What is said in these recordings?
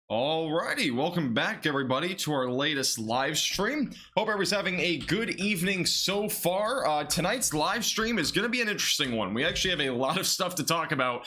Alrighty, welcome back everybody to our latest live stream. Hope everybody's having a good evening so far. Tonight's live stream is going to be an interesting one. We actually have a lot of stuff to talk about,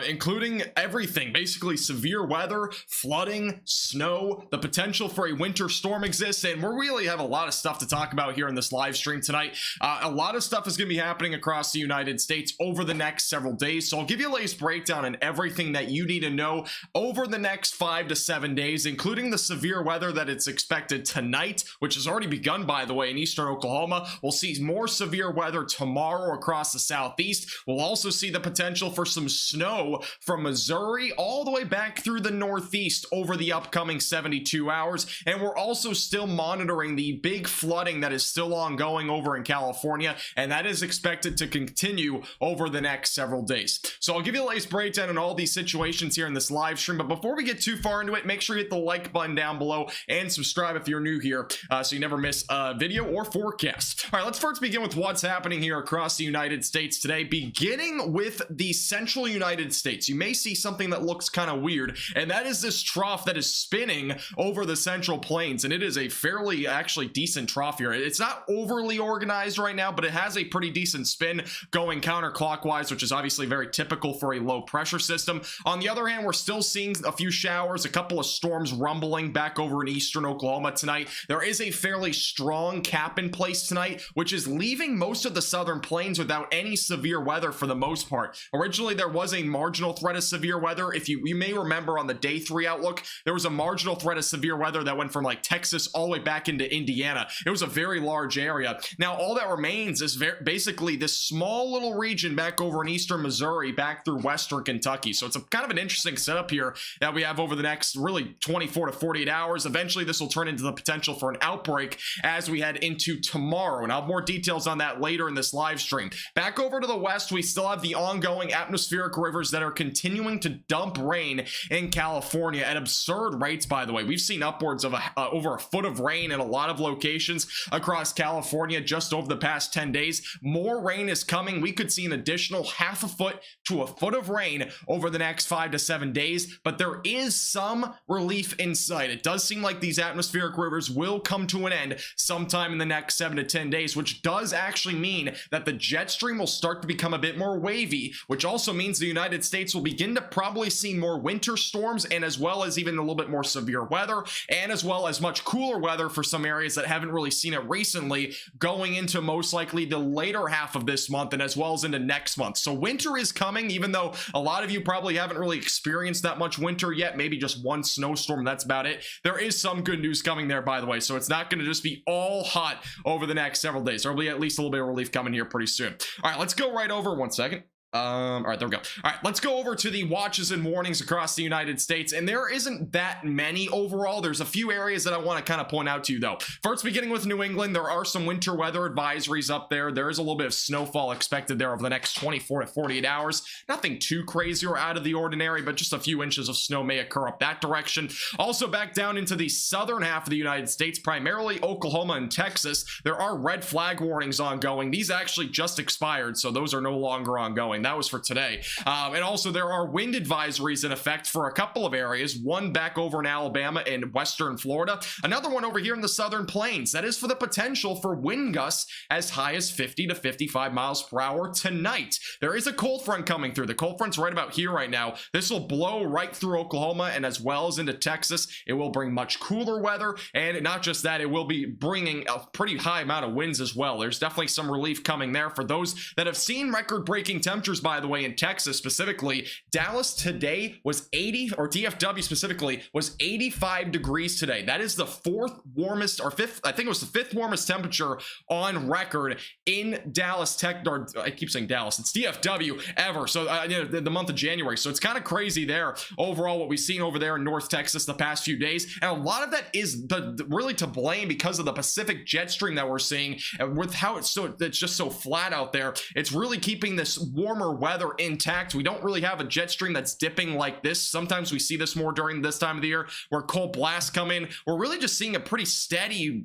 including everything, basically severe weather, flooding, snow, the potential for a winter storm exists, and we really have a lot of stuff to talk about here in this live stream tonight. A lot of stuff is going to be happening across the United States over the next several days, so I'll give you a latest breakdown on everything that you need to know over the next 5 to 7 days, including the severe weather that it's expected tonight, which has already begun, by the way, in eastern Oklahoma. We'll see more severe weather tomorrow across the southeast. We'll also see the potential for some snow from Missouri all the way back through the northeast over the upcoming 72 hours. And we're also still monitoring the big flooding that is still ongoing over in California, and that is expected to continue over the next several days. So I'll give you a latest breakdown on all these situations here in this live stream, but before we get too far into it, make sure you hit the like button down below and subscribe if you're new here, so you never miss a video or forecast. All right, let's first begin with what's happening here across the United States today, beginning with the central United States. You may see something that looks kind of weird, and that is this trough that is spinning over the central plains, and it is a fairly actually decent trough here. It's not overly organized right now, but it has a pretty decent spin going counterclockwise, which is obviously very typical for a low pressure system. On the other hand, we're still seeing a few showers, a couple of storms rumbling back over in eastern Oklahoma tonight. There is a fairly strong cap in place tonight, which is leaving most of the southern plains without any severe weather for the most part. Originally, there was a marginal threat of severe weather. If you may remember on the day 3 outlook, there was a marginal threat of severe weather that went from like Texas all the way back into Indiana. It was a very large area. Now, all that remains is basically this small little region back over in eastern Missouri, back through western Kentucky. So it's a kind of an interesting setup here that we have over the next really 24 to 48 hours. Eventually, this will turn into the potential for an outbreak as we head into tomorrow. And I'll have more details on that later in this live stream. Back over to the west, we still have the ongoing atmospheric rivers that are continuing to dump rain in California at absurd rates, by the way. We've seen upwards of over a foot of rain in a lot of locations across California just over the past 10 days. More rain is coming. We could see an additional half a foot to a foot of rain over the next 5 to 7 days, but there is some relief in sight. It does seem like these atmospheric rivers will come to an end sometime in the next 7 to 10 days, which does actually mean that the jet stream will start to become a bit more wavy, which also means the United States will begin to probably see more winter storms, and as well as even a little bit more severe weather, and as well as much cooler weather for some areas that haven't really seen it recently, going into most likely the later half of this month and as well as into next month. So winter is coming, even though a lot of you probably haven't really experienced that much winter yet, maybe just one snowstorm, that's about it. There is some good news coming there, by the way, so it's not going to just be all hot over the next several days. There'll be at least a little bit of relief coming here pretty soon. All right, let's go right over. One second. All right, there we go. All right, let's go over to the watches and warnings across the United States, and there isn't that many overall. There's a few areas that I want to kind of point out to you, though. First, beginning with New England, there are some winter weather advisories up there. There is a little bit of snowfall expected there over the next 24 to 48 hours. Nothing too crazy or out of the ordinary, but just a few inches of snow may occur up that direction. Also, back down into the southern half of the United States, primarily Oklahoma and Texas, there are red flag warnings ongoing. These actually just expired, so those are no longer ongoing. That was for today. And also there are wind advisories in effect for a couple of areas, one back over in Alabama and western Florida, another one over here in the southern plains. That is for the potential for wind gusts as high as 50 to 55 miles per hour tonight. There is a cold front coming through. The cold front's right about here right now. This will blow right through Oklahoma and as well as into Texas. It will bring much cooler weather, and not just that, it will be bringing a pretty high amount of winds as well. There's definitely some relief coming there for those that have seen record-breaking temperatures, by the way. In Texas specifically, Dallas today was 80, or DFW specifically was 85 degrees today. That is the fourth warmest, or fifth, I think it was the fifth warmest temperature on record in Dallas, or I keep saying Dallas, it's DFW ever. So you know, the month of January. So it's kind of crazy there overall what we've seen over there in North Texas the past few days, and a lot of that is really to blame because of the Pacific jet stream that we're seeing, and with how it's just so flat out there. It's really keeping this warmer warmer weather intact. We don't really have a jet stream that's dipping like this. Sometimes we see this more during this time of the year where cold blasts come in. We're really just seeing a pretty steady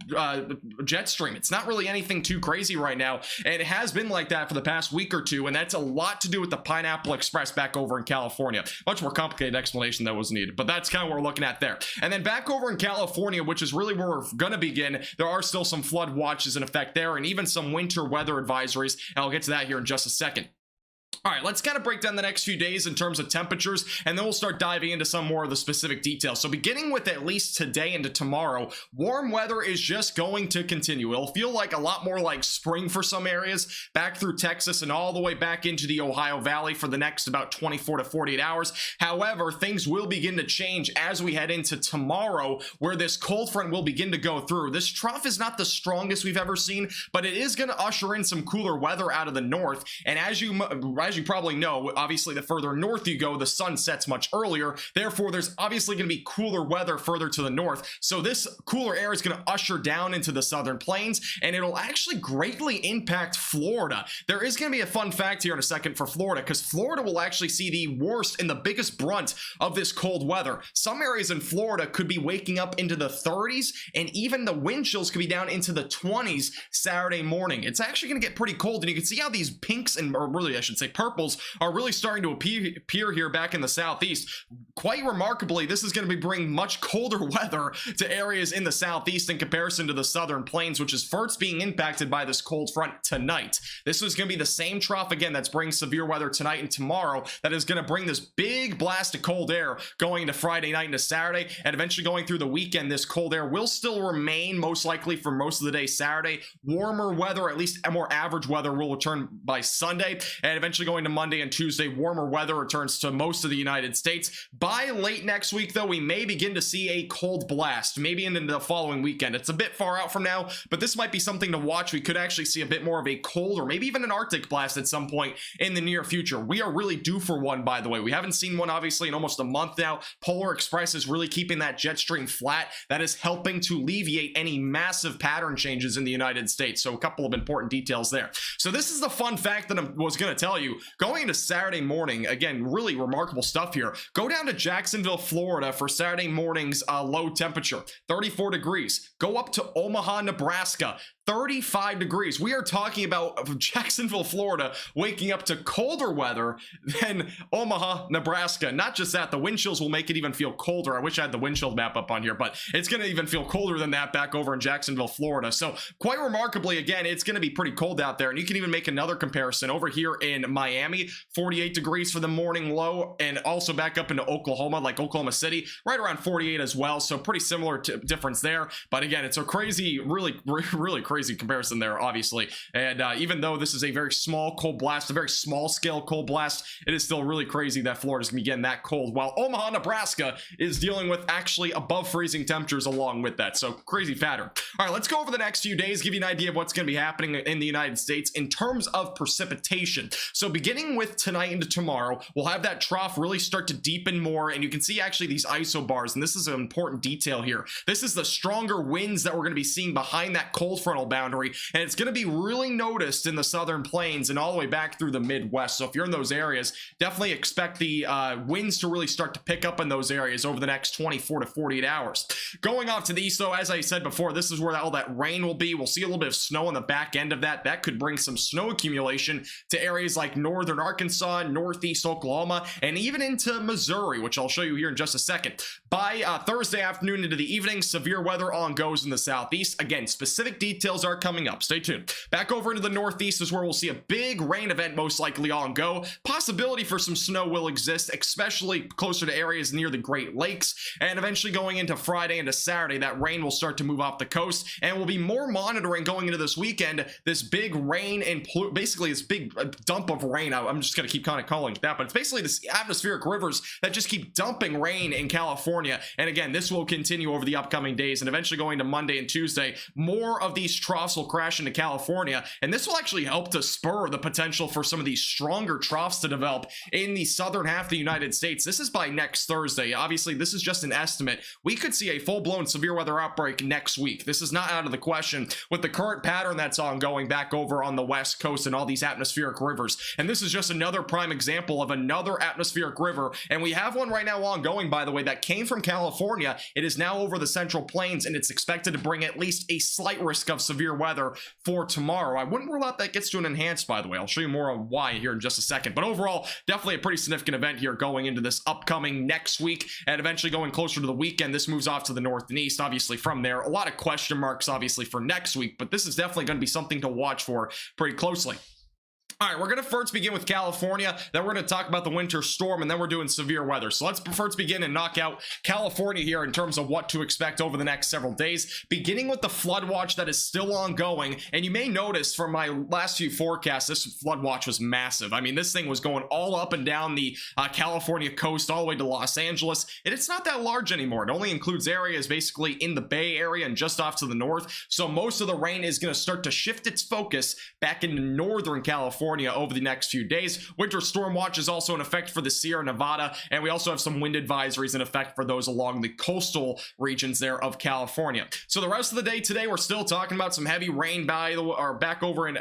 jet stream. It's not really anything too crazy right now, and it has been like that for the past week or two, and that's a lot to do with the Pineapple Express back over in California. Much more complicated explanation that was needed, but that's kind of what we're looking at there. And then back over in California, which is really where we're going to begin, there are still some flood watches in effect there, and even some winter weather advisories, and I'll get to that here in just a second. All right, let's kind of break down the next few days in terms of temperatures, and then we'll start diving into some more of the specific details. So beginning with at least today into tomorrow, warm weather is just going to continue. It'll feel like a lot more like spring for some areas, back through Texas and all the way back into the Ohio Valley for the next about 24 to 48 hours. However, things will begin to change as we head into tomorrow, where this cold front will begin to go through. This trough is not the strongest we've ever seen, but it is going to usher in some cooler weather out of the north, and as you probably know, obviously the further north you go, the sun sets much earlier. Therefore, there's obviously going to be cooler weather further to the north. So this cooler air is going to usher down into the southern plains, and it'll actually greatly impact Florida. There is going to be a fun fact here in a second for Florida, because Florida will actually see the worst and the biggest brunt of this cold weather. Some areas in Florida could be waking up into the 30s, and even the wind chills could be down into the 20s Saturday morning. It's actually going to get pretty cold, and you can see how these pinks and, or really I should say purples, are really starting to appear here back in the southeast. Quite remarkably, this is going to be bringing much colder weather to areas in the southeast in comparison to the southern plains, which is first being impacted by this cold front tonight. This is going to be the same trough again that's bringing severe weather tonight and tomorrow that is going to bring this big blast of cold air going into Friday night into Saturday, and eventually going through the weekend. This cold air will still remain most likely for most of the day Saturday. Warmer weather, at least more average weather, will return by Sunday, and eventually going to Monday and Tuesday, warmer weather returns to most of the United States. By late next week, though, we may begin to see a cold blast, maybe into the following weekend. It's a bit far out from now, but this might be something to watch. We could actually see a bit more of a cold or maybe even an Arctic blast at some point in the near future. We are really due for one, by the way. We haven't seen one, obviously, in almost a month now. Polar Express is really keeping that jet stream flat. That is helping to alleviate any massive pattern changes in the United States. So a couple of important details there. So this is the fun fact that I was going to tell you. Going into Saturday morning, again, really remarkable stuff here. Go down to Jacksonville, Florida for Saturday morning's low temperature, 34 degrees. Go up to Omaha, Nebraska, 35 degrees. We are talking about Jacksonville, Florida, waking up to colder weather than Omaha, Nebraska. Not just that, the wind chills will make it even feel colder. I wish I had the wind chill map up on here, but it's going to even feel colder than that back over in Jacksonville, Florida. So quite remarkably, again, it's going to be pretty cold out there. And you can even make another comparison over here in Miami, 48 degrees for the morning low, and also back up into Oklahoma, like Oklahoma City, right around 48 as well. So pretty similar to difference there. But again, it's a crazy, really crazy comparison there, obviously. And even though this is a very small cold blast, a very small scale cold blast, it is still really crazy that Florida's gonna be getting that cold, while Omaha, Nebraska is dealing with actually above freezing temperatures along with that. So crazy pattern. All right, let's go over the next few days, give you an idea of what's going to be happening in the United States in terms of precipitation. So beginning with tonight into tomorrow, we'll have that trough really start to deepen more, and you can see actually these isobars, and this is an important detail here. This is the stronger winds that we're going to be seeing behind that cold frontal boundary, and it's going to be really noticed in the southern plains and all the way back through the Midwest. So if you're in those areas, definitely expect the winds to really start to pick up in those areas over the next 24 to 48 hours. Going off to the east, though, as I said before, this is where all that rain will be. We'll see a little bit of snow on the back end of that. That could bring some snow accumulation to areas like northern Arkansas, northeast Oklahoma, and even into Missouri, which I'll show you here in just a second. By Thursday afternoon into the evening, severe weather on goes in the southeast. Again, specific details are coming up. Stay tuned. Back over into the northeast is where we'll see a big rain event most likely on go. Possibility for some snow will exist, especially closer to areas near the Great Lakes. And eventually going into Friday into Saturday, that rain will start to move off the coast, and we'll be more monitoring going into this weekend this big rain and basically this big dump of rain. I'm just going to keep kind of calling it that, but it's basically this atmospheric rivers that just keep dumping rain in California. And again, this will continue over the upcoming days, and eventually going to Monday and Tuesday, more of these troughs will crash into California, and this will actually help to spur the potential for some of these stronger troughs to develop in the southern half of the United States. This is by next Thursday. Obviously, this is just an estimate. We could see a full-blown severe weather outbreak next week. This is not out of the question with the current pattern that's ongoing back over on the west coast and all these atmospheric rivers. And this is just another prime example of another atmospheric river, and we have one right now ongoing, by the way, that came from California. It is now over the Central Plains, and it's expected to bring at least a slight risk of severe weather for tomorrow. I wouldn't rule out that gets to an enhanced, by the way. I'll show you more on why here in just a second. But overall, definitely a pretty significant event here going into this upcoming next week, and eventually going closer to the weekend. This moves off to the north and east, obviously, from there. A lot of question marks, obviously, for next week, but this is definitely going to be something to watch for pretty closely. All right, we're going to first begin with California, then we're going to talk about the winter storm, and then we're doing severe weather. So let's first begin and knock out California here in terms of what to expect over the next several days, beginning with the flood watch that is still ongoing. And you may notice from my last few forecasts, this flood watch was massive. I mean, this thing was going all up and down the California coast all the way to Los Angeles, and it's not that large anymore. It only includes areas basically in the Bay Area and just off to the north. So most of the rain is going to start to shift its focus back into northern California over the next few days. Winter storm watch is also in effect for the Sierra Nevada, and we also have some wind advisories in effect for those along the coastal regions there of California. So the rest of the day today, we're still talking about some heavy rain back over in,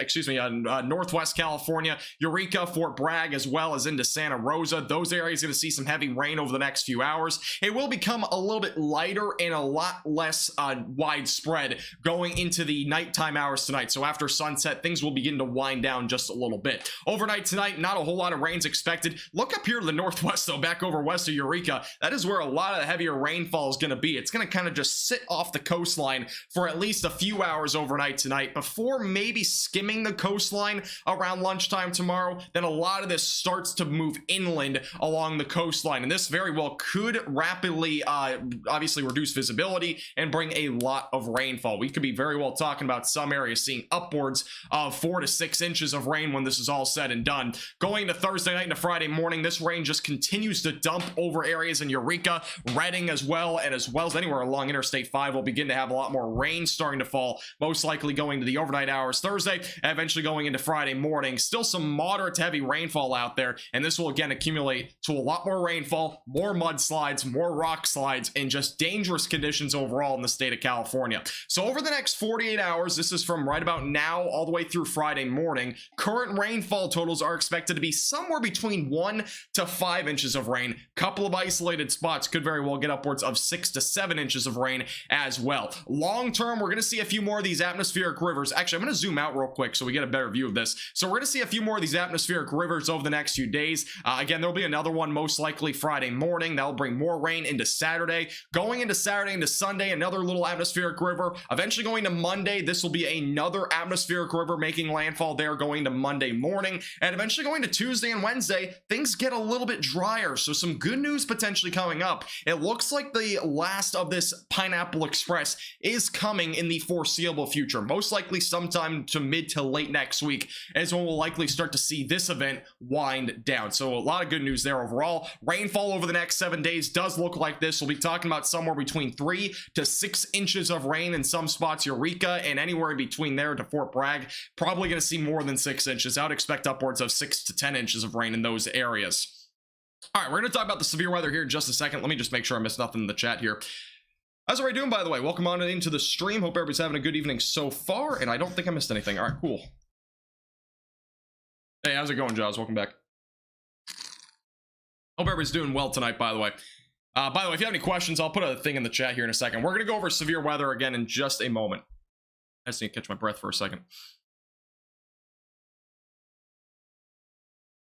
northwest California, Eureka, Fort Bragg, as well as into Santa Rosa. Those areas are going to see some heavy rain over the next few hours. It will become a little bit lighter and a lot less widespread going into the nighttime hours tonight. So after sunset, things will begin to wind down just a little bit. Overnight tonight, not a whole lot of rains expected. Look up here to the northwest, though, back over west of Eureka. That is where a lot of the heavier rainfall is going to be. It's going to kind of just sit off the coastline for at least a few hours overnight tonight before maybe skimming the coastline around lunchtime tomorrow. Then a lot of this starts to move inland along the coastline, and this very well could rapidly obviously reduce visibility and bring a lot of rainfall. We could be very well talking about some areas seeing upwards of 4 to 6 inches of rain when this is all said and done. Going to Thursday night and to Friday morning, this rain just continues to dump over areas in Eureka, Redding as well as anywhere along Interstate 5 will begin to have a lot more rain starting to fall, most likely going to the overnight hours Thursday, and eventually going into Friday morning. Still some moderate to heavy rainfall out there, and this will again accumulate to a lot more rainfall, more mudslides, more rock slides, and just dangerous conditions overall in the state of California. So over the next 48 hours, this is from right about now all the way through Friday morning, current rainfall totals are expected to be somewhere between 1 to 5 inches of rain. Couple of isolated spots could very well get upwards of 6 to 7 inches of rain as well. Long term, we're going to see a few more of these atmospheric rivers. Actually, I'm going to zoom out real quick so we get a better view of this. So we're going to see a few more of these atmospheric rivers over the next few days. Again, there'll be another one most likely Friday morning. That'll bring more rain into Saturday. Going into Saturday into Sunday, another little atmospheric river. Eventually going to Monday, this will be another atmospheric river making landfall there going to Monday morning. And eventually going to Tuesday and Wednesday, things get a little bit drier. So some good news potentially coming up. It looks like the last of this Pineapple Express is coming in the foreseeable future. Most likely sometime to mid to late next week is when we'll likely start to see this event wind down. So a lot of good news there overall. Rainfall over the next 7 days does look like this. We'll be talking about somewhere between 3 to 6 inches of rain in some spots, Eureka, and anywhere in between there to Fort Bragg. Probably going to see more than 6 inches. I would expect upwards of 6 to 10 inches of rain in those areas. All right, we're going to talk about the severe weather here in just a second. Let me just make sure I missed nothing in the chat here. How's everybody doing, by the way? Welcome on into the stream. Hope everybody's having a good evening so far, and I don't think I missed anything. All right, cool. Hey, how's it going, Jaws? Welcome back. Hope everybody's doing well tonight, by the way. By the way, if you have any questions, I'll put a thing in the chat here in a second. We're going to go over severe weather again in just a moment. I just need to catch my breath for a second.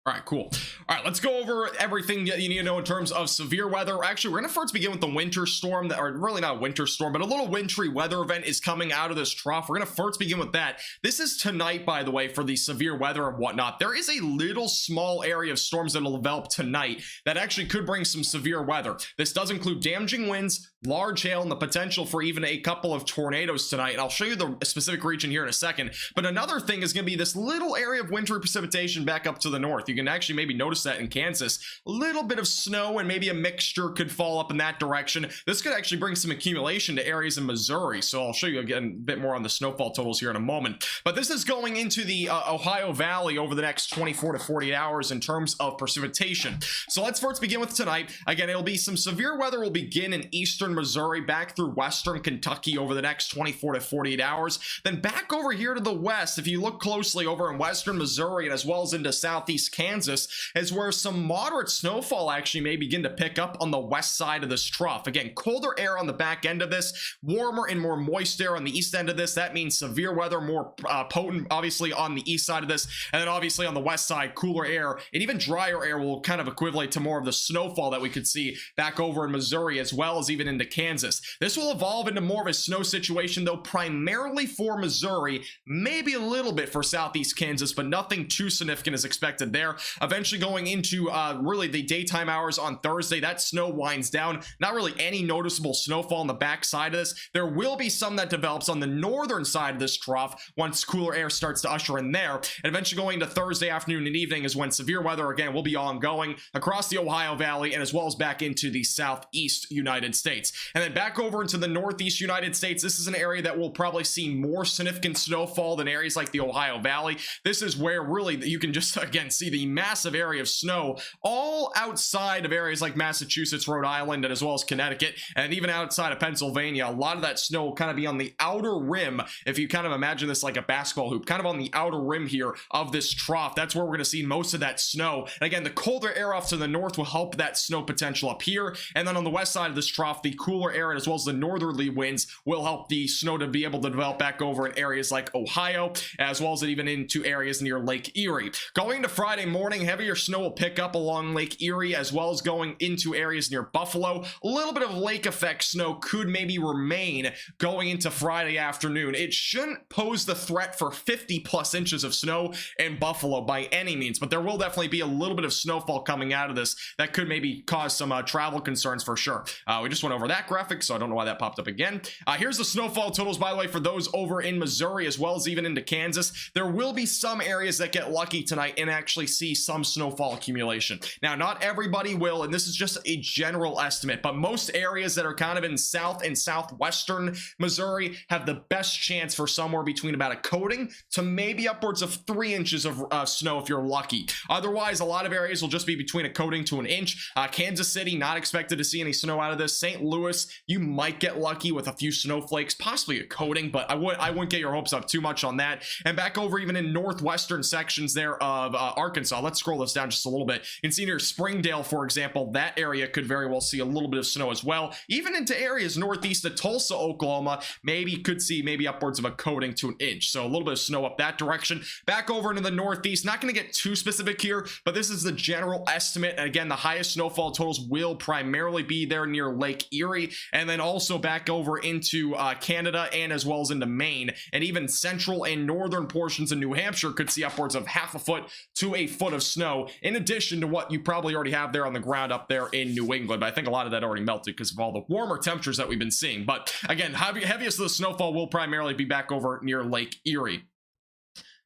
All right, cool. All right, let's go over everything that you need to know in terms of severe weather. Actually, we're going to first begin with the winter storm, or really not a winter storm, but a little wintry weather event is coming out of this trough. We're going to first begin with that. This is tonight, by the way, for the severe weather and whatnot. There is a little small area of storms that will develop tonight that actually could bring some severe weather. This does include damaging winds, large hail, and the potential for even a couple of tornadoes tonight. And I'll show you the specific region here in a second. But another thing is going to be this little area of wintry precipitation back up to the north. You can actually maybe notice that in Kansas. A little bit of snow and maybe a mixture could fall up in that direction. This could actually bring some accumulation to areas in Missouri, so I'll show you again a bit more on the snowfall totals here in a moment. But this is going into the Ohio Valley over the next 24 to 48 hours in terms of precipitation. So let's first begin with tonight. Again, it'll be some severe weather will begin in eastern Missouri back through western Kentucky over the next 24 to 48 hours. Then back over here to the west, if you look closely over in western Missouri and as well as into southeast Kansas, is where some moderate snowfall actually may begin to pick up on the west side of this trough. Again, colder air on the back end of this, warmer and more moist air on the east end of this. That means severe weather, more potent, obviously, on the east side of this. And then obviously on the west side, cooler air and even drier air will kind of equivalent to more of the snowfall that we could see back over in Missouri as well as even into Kansas. This will evolve into more of a snow situation, though, primarily for Missouri, maybe a little bit for southeast Kansas, but nothing too significant is expected there. Eventually going into really the daytime hours on Thursday, that snow winds down. Not really any noticeable snowfall on the back side of this. There will be some that develops on the northern side of this trough once cooler air starts to usher in there. And eventually going to Thursday afternoon and evening is when severe weather again will be ongoing across the Ohio Valley and as well as back into the southeast United States. And then back over into the northeast United States, this is an area that will probably see more significant snowfall than areas like the Ohio Valley. This is where really you can just again see the massive area of snow all outside of areas like Massachusetts, Rhode Island, and as well as Connecticut, and even outside of Pennsylvania. A lot of that snow will kind of be on the outer rim. If you kind of imagine this like a basketball hoop, kind of on the outer rim here of this trough, that's where we're going to see most of that snow. And again, the colder air off to the north will help that snow potential up here, and then on the west side of this trough, the cooler air as well as the northerly winds will help the snow to be able to develop back over in areas like Ohio, as well as even into areas near Lake Erie. Going into Friday morning, heavier snow will pick up along Lake Erie as well as going into areas near Buffalo. A little bit of lake effect snow could maybe remain going into Friday afternoon. It shouldn't pose the threat for 50 plus inches of snow in Buffalo by any means, but there will definitely be a little bit of snowfall coming out of this that could maybe cause some travel concerns for sure. We just went over that graphic, so I don't know why that popped up again. Here's the snowfall totals, by the way, for those over in Missouri as well as even into Kansas. There will be some areas that get lucky tonight and actually see some snowfall accumulation. Now, not everybody will, and this is just a general estimate, but most areas that are kind of in south and southwestern Missouri have the best chance for somewhere between about a coating to maybe upwards of 3 inches of snow if you're lucky. Otherwise, a lot of areas will just be between a coating to an inch. Kansas City, not expected to see any snow out of this. St. Louis, you might get lucky with a few snowflakes, possibly a coating, but I wouldn't get your hopes up too much on that. And back over even in northwestern sections there of Arkansas, let's scroll this down just a little bit. You can see near Springdale, for example, that area could very well see a little bit of snow as well. Even into areas northeast of Tulsa, Oklahoma, maybe could see maybe upwards of a coating to an inch. So a little bit of snow up that direction. Back over into the northeast, not going to get too specific here, but this is the general estimate. And again, the highest snowfall totals will primarily be there near Lake Erie, and then also back over into Canada and as well as into Maine, and even central and northern portions of New Hampshire could see upwards of half a foot to a foot of snow, in addition to what you probably already have there on the ground up there in New England. But I think a lot of that already melted because of all the warmer temperatures that we've been seeing. But again, heaviest of the snowfall will primarily be back over near Lake Erie.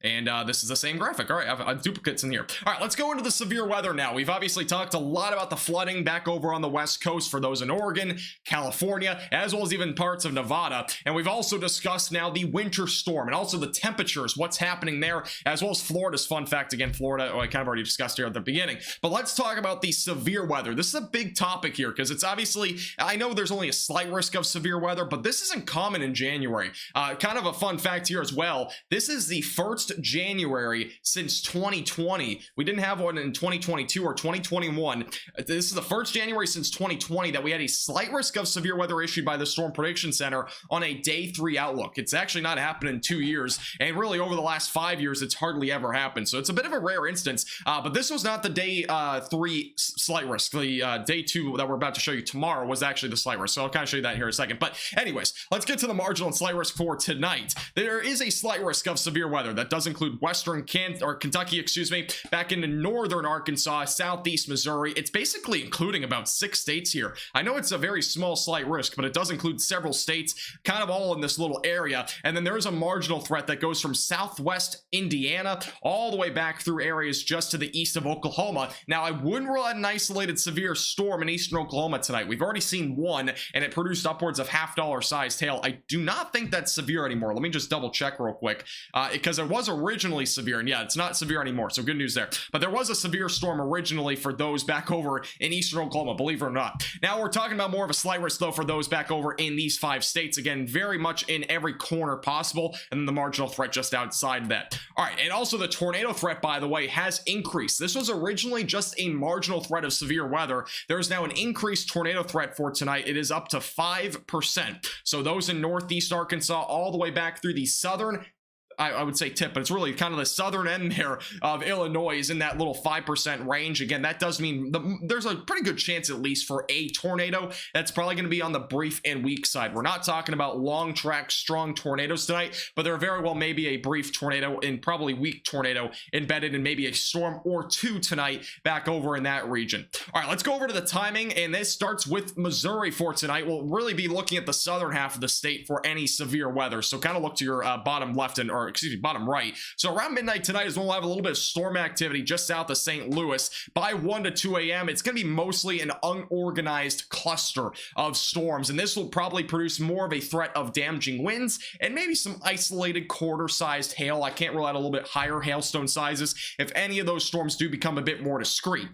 And this is the same graphic. All right, I have duplicates in here. All right, let's go into the severe weather now. We've obviously talked a lot about the flooding back over on the West Coast for those in Oregon, California, as well as even parts of Nevada. And we've also discussed now the winter storm and also the temperatures, what's happening there, as well as Florida's fun fact. Again, Florida, I kind of already discussed here at the beginning. But let's talk about the severe weather. This is a big topic here because it's obviously, I know there's only a slight risk of severe weather, but this isn't common in January. Kind of a fun fact here as well. This is the first January since 2020. We didn't have one in 2022 or 2021. This is the first January since 2020 that we had a slight risk of severe weather issued by the Storm Prediction Center on a day 3 outlook. It's actually not happened in 2 years, and really over the last 5 years it's hardly ever happened, so it's a bit of a rare instance. But this was not the day 3 slight risk. The day 2 that we're about to show you tomorrow was actually the slight risk, so I'll kind of show you that here in a second. But anyways, let's get to the marginal and slight risk for tonight. There is a slight risk of severe weather that doesn't does include western Kentucky, excuse me, back into northern Arkansas, southeast Missouri. It's basically including about 6 states here. I know it's a very small slight risk, but it does include several states, kind of all in this little area. And then there's a marginal threat that goes from southwest Indiana all the way back through areas just to the east of Oklahoma. Now, I wouldn't rule out an isolated severe storm in eastern Oklahoma tonight. We've already seen one, and it produced upwards of half-dollar sized hail. I do not think that's severe anymore. Let me just double check real quick, because it was originally severe, and yeah, it's not severe anymore, so good news there. But there was a severe storm originally for those back over in eastern Oklahoma, believe it or not. Now we're talking about more of a slight risk, though, for those back over in these 5 states. Again, very much in every corner possible, and then the marginal threat just outside that. All right, and also the tornado threat, by the way, has increased. This was originally just a marginal threat of severe weather. There is now an increased tornado threat for tonight. It is up to 5%. So those in northeast Arkansas all the way back through the southern, I would say tip, but it's really kind of the southern end there of Illinois is in that little 5% range. Again, that does mean there's a pretty good chance at least for a tornado. That's probably going to be on the brief and weak side. We're not talking about long track, strong tornadoes tonight, but there very well may be a brief tornado and probably weak tornado embedded in maybe a storm or 2 tonight back over in that region. All right, let's go over to the timing, and this starts with Missouri for tonight. We'll really be looking at the southern half of the state for any severe weather, so kind of look to your bottom left or excuse me, bottom right. So around midnight tonight is when we'll have a little bit of storm activity just south of St. Louis. By 1 to 2 a.m., it's going to be mostly an unorganized cluster of storms, and this will probably produce more of a threat of damaging winds and maybe some isolated quarter-sized hail. I can't rule out a little bit higher hailstone sizes if any of those storms do become a bit more discreet.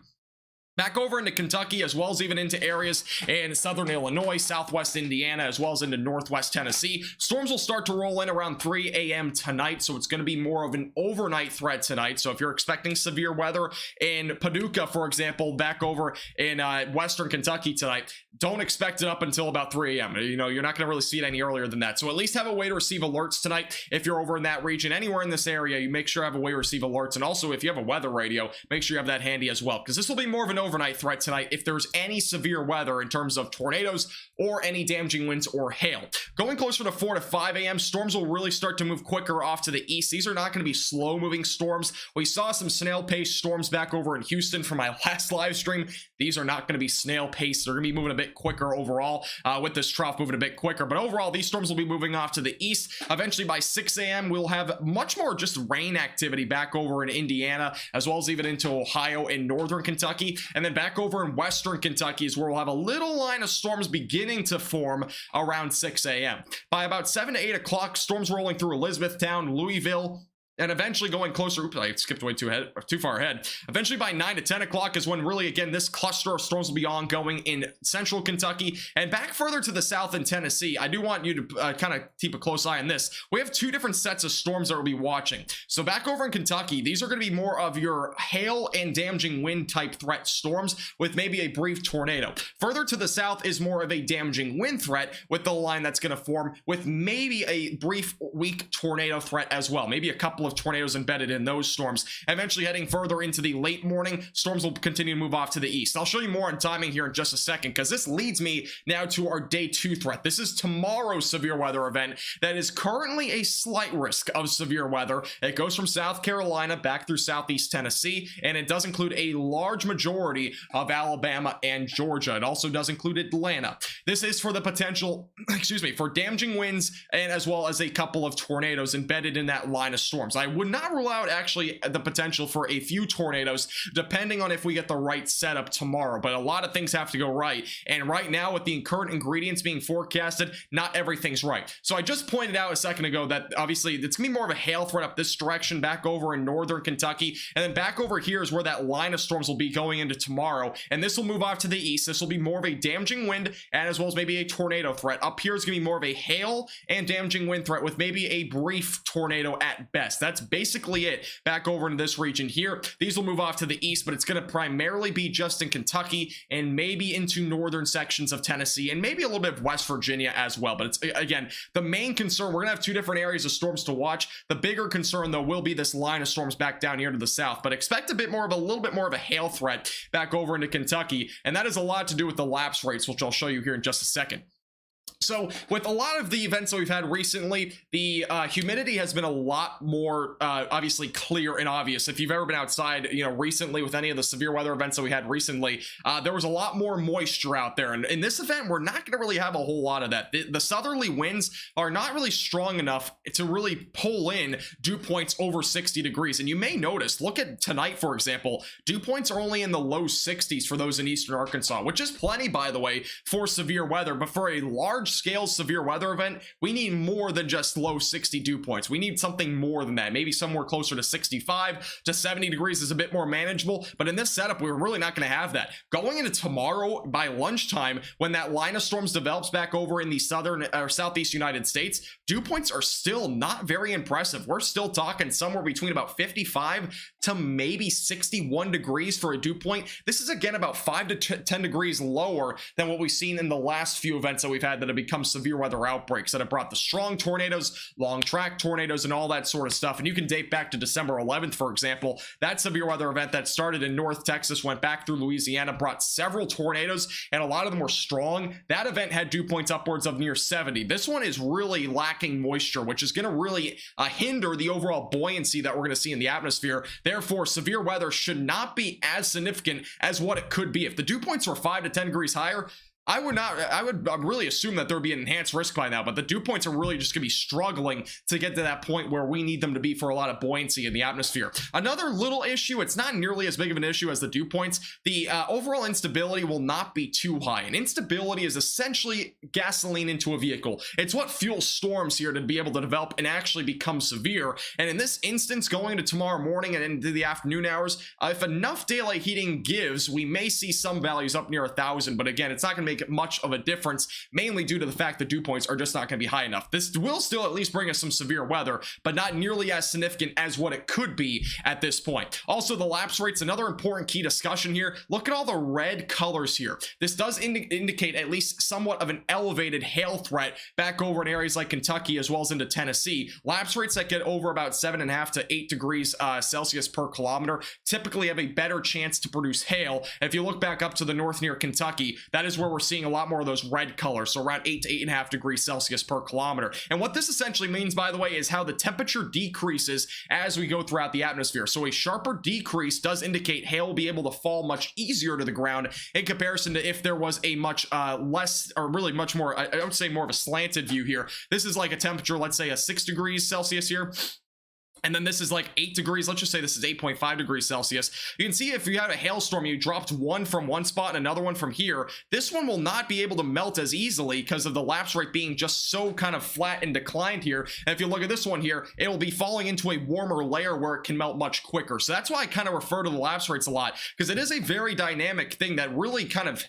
Back over into Kentucky, as well as even into areas in southern Illinois, southwest Indiana, as well as into northwest Tennessee. Storms will start to roll in around 3 a.m. tonight, so it's going to be more of an overnight threat tonight. So if you're expecting severe weather in Paducah, for example, back over in western Kentucky tonight, don't expect it up until about 3 a.m. You know, you're not going to really see it any earlier than that. So at least have a way to receive alerts tonight. If you're over in that region, anywhere in this area, you make sure you have a way to receive alerts. And also, if you have a weather radio, make sure you have that handy as well, because this will be more of an overnight threat tonight if there's any severe weather in terms of tornadoes or any damaging winds or hail. Going closer to 4 to 5 a.m., storms will really start to move quicker off to the east. These are not going to be slow-moving storms. We saw some snail-paced storms back over in Houston for my last live stream. These are not going to be snail-paced. They're going to be moving a bit quicker overall, with this trough moving a bit quicker. But overall, these storms will be moving off to the east. Eventually, by 6 a.m., we'll have much more just rain activity back over in Indiana, as well as even into Ohio and northern Kentucky. And then back over in western Kentucky is where we'll have a little line of storms beginning to form around 6 a.m. By about 7 to 8 o'clock, storms rolling through Elizabethtown, Louisville, and eventually going closer, oops, I skipped way too far ahead. Eventually by 9 to 10 o'clock is when really, again, this cluster of storms will be ongoing in central Kentucky and back further to the south in Tennessee. I do want you to kind of keep a close eye on this. We have 2 different sets of storms that we'll be watching. So back over in Kentucky, these are going to be more of your hail and damaging wind type threat storms with maybe a brief tornado. Further to the south is more of a damaging wind threat with the line that's going to form with maybe a brief weak tornado threat as well. Maybe a couple of tornadoes embedded in those storms. Eventually heading further into the late morning, storms will continue to move off to the east. I'll show you more on timing here in just a second, because this leads me now to our day 2 threat. This is tomorrow's severe weather event that is currently a slight risk of severe weather. It goes from South Carolina back through southeast Tennessee, and it does include a large majority of Alabama and Georgia. It also does include Atlanta. This is for the potential, excuse me, for damaging winds and as well as a couple of tornadoes embedded in that line of storms. I would not rule out actually the potential for a few tornadoes depending on if we get the right setup tomorrow, but a lot of things have to go right, and right now with the current ingredients being forecasted, not everything's right. So I just pointed out a second ago that obviously it's gonna be more of a hail threat up this direction back over in northern Kentucky, and then back over here is where that line of storms will be going into tomorrow, and this will move off to the east. This will be more of a damaging wind and as well as maybe a tornado threat. Up here is gonna be more of a hail and damaging wind threat with maybe a brief tornado at best. That's basically it back over in this region here. These will move off to the east, but it's going to primarily be just in Kentucky and maybe into northern sections of Tennessee and maybe a little bit of West Virginia as well. But it's, again, the main concern, we're going to have 2 different areas of storms to watch. The bigger concern, though, will be this line of storms back down here to the south, but expect a little bit more of a hail threat back over into Kentucky, and that has a lot to do with the lapse rates, which I'll show you here in just a second. So with a lot of the events that we've had recently, the humidity has been a lot more obviously clear and obvious. If you've ever been outside, recently with any of the severe weather events that we had recently, there was a lot more moisture out there. And in this event, we're not going to really have a whole lot of that. The southerly winds are not really strong enough to really pull in dew points over 60 degrees. And you may notice, look at tonight, for example, dew points are only in the low 60s for those in eastern Arkansas, which is plenty, by the way, for severe weather. But for a large scale severe weather event, we need more than just low 60 dew points. We need something more than that. Maybe somewhere closer to 65 to 70 degrees is a bit more manageable, but in this setup, we're really not going to have that. Going into tomorrow by lunchtime, when that line of storms develops back over in the southern or southeast United States, dew points are still not very impressive. We're still talking somewhere between about 55 to maybe 61 degrees for a dew point. This is again about 5 to 10 degrees lower than what we've seen in the last few events that we've had that have become severe weather outbreaks that have brought the strong tornadoes, long track tornadoes, and all that sort of stuff. And you can date back to December 11th, for example. That severe weather event that started in North Texas, went back through Louisiana, brought several tornadoes, and a lot of them were strong. That event had dew points upwards of near 70. This one is really lacking moisture, which is going to really hinder the overall buoyancy that we're going to see in the atmosphere. Therefore, severe weather should not be as significant as what it could be. If the dew points were 5 to 10 degrees higher, I would really assume that there would be an enhanced risk by now, but the dew points are really just going to be struggling to get to that point where we need them to be for a lot of buoyancy in the atmosphere. Another little issue, it's not nearly as big of an issue as the dew points. The overall instability will not be too high, and instability is essentially gasoline into a vehicle. It's what fuels storms here to be able to develop and actually become severe. And in this instance, going into tomorrow morning and into the afternoon hours, if enough daylight heating gives, we may see some values up near 1,000, but again, it's not going to make much of a difference, mainly due to the fact that dew points are just not going to be high enough. This will still at least bring us some severe weather, but not nearly as significant as what it could be at this point. Also, the lapse rates, another important key discussion here. Look at all the red colors here. This does indicate at least somewhat of an elevated hail threat back over in areas like Kentucky as well as into Tennessee. Lapse rates that get over about 7.5 to 8 degrees Celsius per kilometer typically have a better chance to produce hail. If you look back up to the north near Kentucky, that is where we're seeing a lot more of those red colors, so around 8 to 8.5 degrees Celsius per kilometer. And what this essentially means, by the way, is how the temperature decreases as we go throughout the atmosphere. So a sharper decrease does indicate hail will be able to fall much easier to the ground in comparison to if there was a much less, or really much more, I would say more of a slanted view here. This is like a temperature, let's say a 6 degrees Celsius here. And then this is like 8 degrees. Let's just say this is 8.5 degrees Celsius. You can see if you had a hailstorm, you dropped one from one spot and another one from here, this one will not be able to melt as easily because of the lapse rate being just so kind of flat and declined here. And if you look at this one here, it will be falling into a warmer layer where it can melt much quicker. So that's why I kind of refer to the lapse rates a lot, because it is a very dynamic thing that really kind of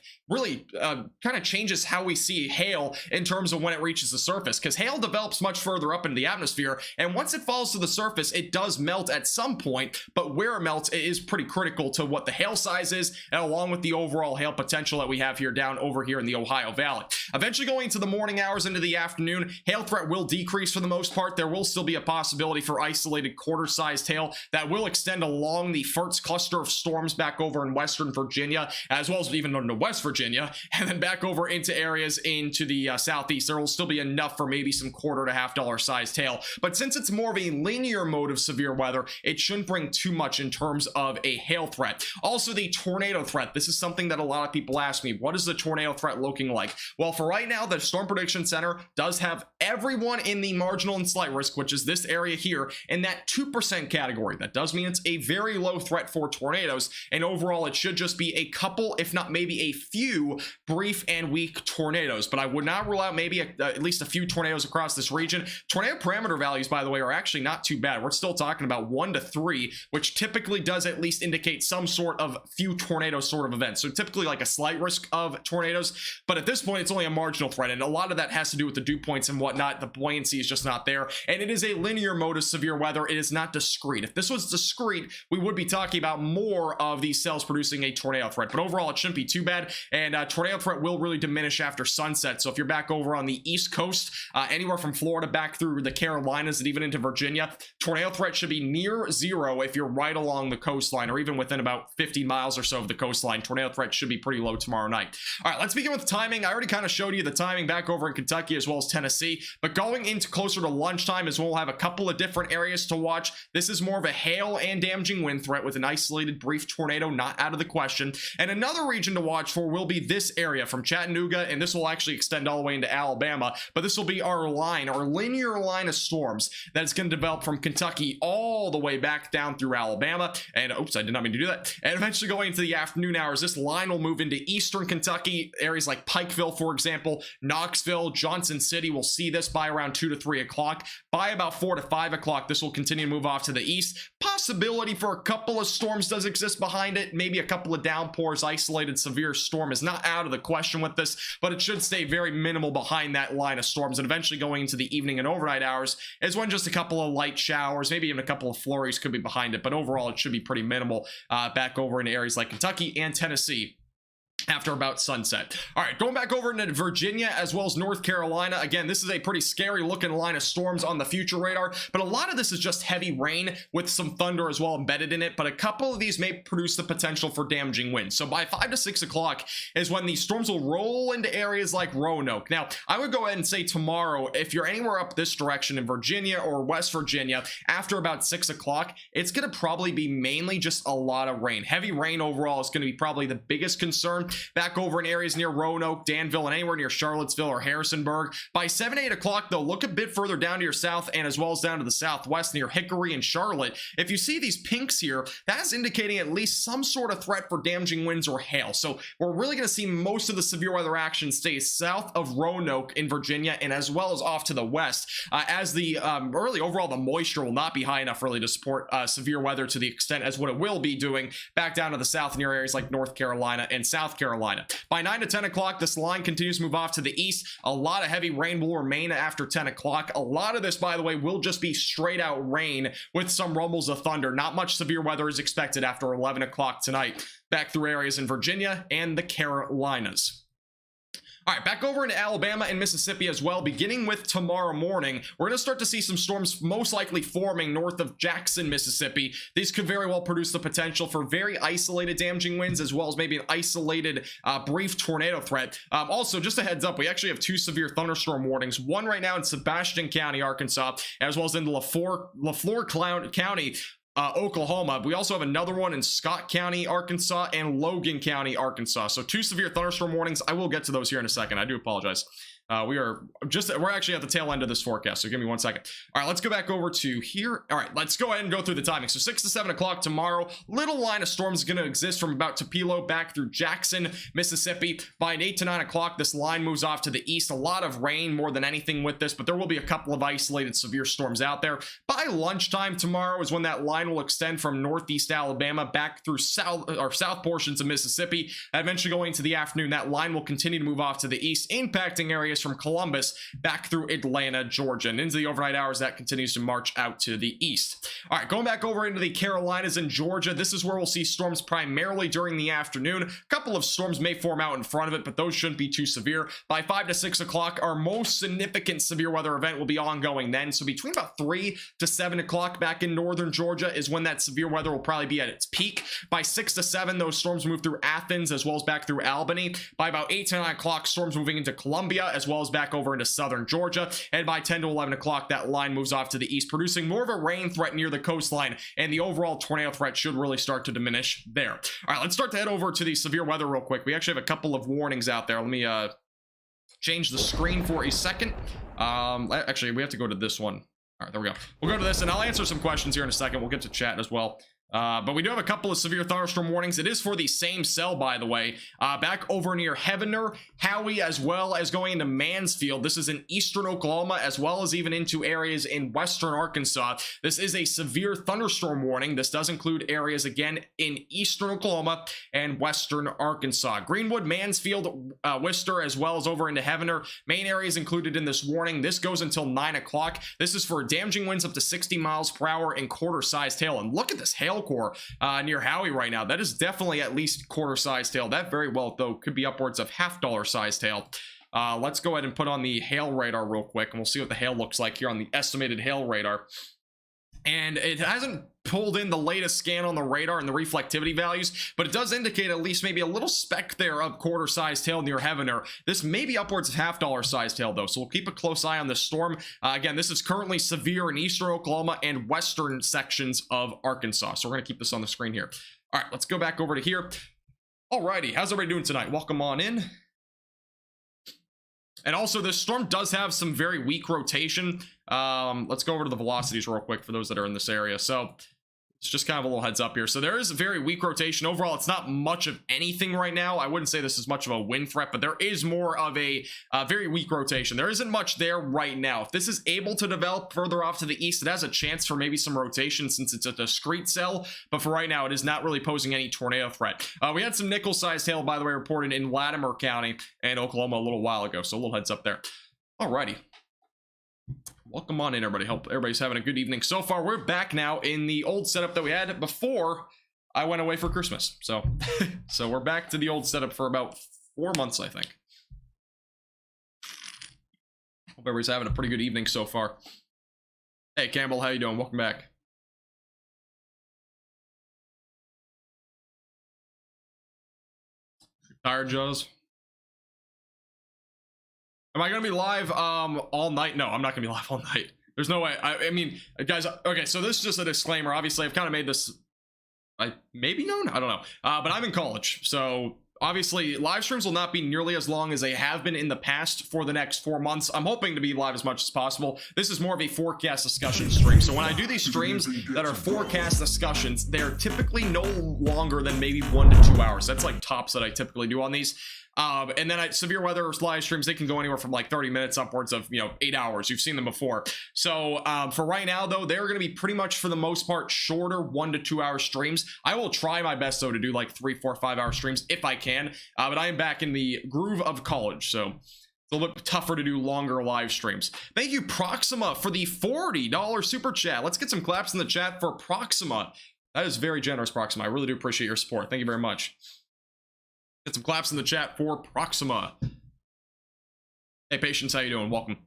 changes how we see hail in terms of when it reaches the surface, because hail develops much further up into the atmosphere, and once it falls to the surface, it does melt at some point, but where it melts is pretty critical to what the hail size is, and along with the overall hail potential that we have here down over here in the Ohio Valley. Eventually going into the morning hours into the afternoon, hail threat will decrease for the most part. There will still be a possibility for isolated quarter-sized hail that will extend along the first cluster of storms back over in western Virginia, as well as even into West Virginia, and then back over into areas into the southeast. There will still be enough for maybe some quarter to $half sized hail, but since it's more of a linear mode of severe weather, it shouldn't bring too much in terms of a hail threat. Also, the tornado threat. This is something that a lot of people ask me. What is the tornado threat looking like? Well, for right now, the Storm Prediction Center does have everyone in the marginal and slight risk, which is this area here, in that 2% category. That does mean it's a very low threat for tornadoes, and overall, it should just be a couple, if not maybe a few, brief and weak tornadoes. But I would not rule out maybe at least a few tornadoes across this region. Tornado parameter values, by the way, are actually not too bad. We're still talking about 1 to 3, which typically does at least indicate some sort of few tornado sort of event. So typically like a slight risk of tornadoes, but at this point it's only a marginal threat, and a lot of that has to do with the dew points and whatnot. The buoyancy is just not there, and it is a linear mode of severe weather. It is not discrete. If this was discrete, we would be talking about more of these cells producing a tornado threat, but overall it shouldn't be too bad, and tornado threat will really diminish after sunset. So if you're back over on the East Coast, anywhere from Florida back through the Carolinas and even into Virginia, tornado tornado threat should be near zero if you're right along the coastline or even within about 50 miles or so of the coastline. Tornado threat should be pretty low tomorrow night. All right, let's begin with timing. I already kind of showed you the timing back over in Kentucky as well as Tennessee, but going into closer to lunchtime is when we'll have a couple of different areas to watch. This is more of a hail and damaging wind threat with an isolated brief tornado not out of the question. And another region to watch for will be this area from Chattanooga, and this will actually extend all the way into Alabama, but this will be our linear line of storms that's going to develop from Kentucky all the way back down through Alabama. And oops, I did not mean to do that. And eventually going into the afternoon hours, this line will move into eastern Kentucky, areas like Pikeville, for example, Knoxville, Johnson City. Will see this by around 2 to 3 o'clock. By about 4 to 5 o'clock, this will continue to move off to the east. Possibility for a couple of storms does exist behind it. Maybe a couple of downpours, isolated severe storm is not out of the question with this, but it should stay very minimal behind that line of storms. And eventually going into the evening and overnight hours is when just a couple of light showers, maybe even a couple of flurries could be behind it. But overall, it should be pretty minimal back over in areas like Kentucky and Tennessee after about sunset. All right, going back over into Virginia as well as North Carolina. Again, this is a pretty scary looking line of storms on the future radar, but a lot of this is just heavy rain with some thunder as well embedded in it, but a couple of these may produce the potential for damaging winds. So by 5 to 6 o'clock is when these storms will roll into areas like Roanoke. Now, I would go ahead and say tomorrow, if you're anywhere up this direction in Virginia or West Virginia, after about 6 o'clock, it's going to probably be mainly just a lot of rain. Heavy rain overall is going to be probably the biggest concern. Back over in areas near Roanoke, Danville, and anywhere near Charlottesville or Harrisonburg. By 7, 8 o'clock, though, look a bit further down to your south and as well as down to the southwest near Hickory and Charlotte. If you see these pinks here, that's indicating at least some sort of threat for damaging winds or hail. So we're really going to see most of the severe weather action stay south of Roanoke in Virginia and as well as off to the west, as the really overall the moisture will not be high enough really to support severe weather to the extent as what it will be doing back down to the south near areas like North Carolina and South Carolina. By 9 to 10 o'clock, this line continues to move off to the east. A lot of heavy rain will remain after 10 o'clock. A lot of this, by the way, will just be straight out rain with some rumbles of thunder. Not much severe weather is expected after 11 o'clock tonight, back through areas in Virginia and the Carolinas. All right, back over into Alabama and Mississippi as well. Beginning with tomorrow morning, we're going to start to see some storms most likely forming north of Jackson, Mississippi. These could very well produce the potential for very isolated damaging winds as well as maybe an isolated brief tornado threat. Also, just a heads up, we actually have 2 severe thunderstorm warnings. One right now in Sebastian County, Arkansas, as well as in LaFleur County, Oklahoma. We also have another one in Scott County, Arkansas, and Logan County, Arkansas. So 2 severe thunderstorm warnings. I will get to those here in a second. I do apologize. We're actually at the tail end of this forecast, so give me 1 second. All right, let's go back over to here. All right, let's go ahead and go through the timing. So 6 to 7 o'clock tomorrow, little line of storms is going to exist from about Tupelo back through Jackson, Mississippi. By 8 to 9 o'clock, this line moves off to the east. A lot of rain more than anything with this, but there will be a couple of isolated severe storms out there. By lunchtime tomorrow is when that line will extend from northeast Alabama back through south portions of Mississippi. Eventually going into the afternoon, that line will continue to move off to the east, impacting areas from Columbus back through Atlanta, Georgia, and into the overnight hours that continues to march out to the east. All right, going back over into the Carolinas and Georgia, this is where we'll see storms primarily during the afternoon. A couple of storms may form out in front of it, but those shouldn't be too severe. By 5 to 6 o'clock, our most significant severe weather event will be ongoing then. So between about 3 to 7 o'clock back in northern Georgia is when that severe weather will probably be at its peak. By 6 to 7, those storms move through Athens as well as back through Albany. By about 8 to 9 o'clock, storms moving into Columbia as well as back over into southern Georgia. And by 10 to 11 o'clock, that line moves off to the east, producing more of a rain threat near the coastline, and the overall tornado threat should really start to diminish there. All right, let's start to head over to the severe weather real quick. We actually have a couple of warnings out there. Let me change the screen for a second. Actually, we have to go to this one. All right, there we go. We'll go to this, and I'll answer some questions here in a second. We'll get to chat as well. But we do have a couple of severe thunderstorm warnings. It is for the same cell, by the way. Back over near Heavener, Howey, as well as going into Mansfield. This is in eastern Oklahoma, as well as even into areas in western Arkansas. This is a severe thunderstorm warning. This does include areas, again, in eastern Oklahoma and western Arkansas. Greenwood, Mansfield, Worcester, as well as over into Heavener. Main areas included in this warning. This goes until 9 o'clock. This is for damaging winds up to 60 miles per hour and quarter-sized hail. And look at this hail core near Howey right now. That is definitely at least quarter-sized hail. That very well, though, could be upwards of $half sized hail. Let's go ahead and put on the hail radar real quick, and we'll see what the hail looks like here on the estimated hail radar. And it hasn't pulled in the latest scan on the radar and the reflectivity values, but it does indicate at least maybe a little speck there of quarter-sized tail near Heavener. This may be upwards of half-dollar-sized tail, though, so we'll keep a close eye on this storm. Again, this is currently severe in eastern Oklahoma and western sections of Arkansas, so we're going to keep this on the screen here. All right, let's go back over to here. Alrighty, how's everybody doing tonight? Welcome on in. And also, this storm does have some very weak rotation. Let's go over to the velocities real quick for those that are in this area. So it's just kind of a little heads up here. So there is a very weak rotation. Overall, it's not much of anything right now. I wouldn't say this is much of a wind threat, but there is more of a very weak rotation. There isn't much there right now. If this is able to develop further off to the east, it has a chance for maybe some rotation since it's a discrete cell. But for right now, it is not really posing any tornado threat. We had some nickel-sized hail, by the way, reported in Latimer County and Oklahoma a little while ago. So a little heads up there. Alrighty. Welcome on in, everybody. Hope everybody's having a good evening so far. We're back now in the old setup that we had before I went away for Christmas. So so we're back to the old setup for about 4 months, I think. Hope everybody's having a pretty good evening so far. Hey Campbell, how you doing? Welcome back. Tired, Joes? Am I gonna be live all night? No, I'm not gonna be live all night. There's no way. I mean, guys, okay, so this is just a disclaimer. Obviously, I've kind of made this maybe known, I don't know, but I'm in college, so obviously live streams will not be nearly as long as they have been in the past for the next 4 months. I'm hoping to be live as much as possible. This is more of a forecast discussion stream, so when I do these streams that are forecast discussions, they're typically no longer than maybe 1 to 2 hours. That's like tops that I typically do on these. And then severe weather live streams, they can go anywhere from like 30 minutes upwards of 8 hours. You've seen them before. So for right now, though, they're going to be pretty much for the most part shorter 1 to 2 hour streams. I will try my best though to do like 3, 4, 5 hour streams if I can, but I am back in the groove of college, so it's a little bit tougher to do longer live streams. Thank you, Proxima, for the $40 super chat. Let's get some claps in the chat for Proxima. That is very generous, Proxima. I really do appreciate your support. Thank you very much. Get some claps in the chat for Proxima. Hey, Patience, how you doing? Welcome.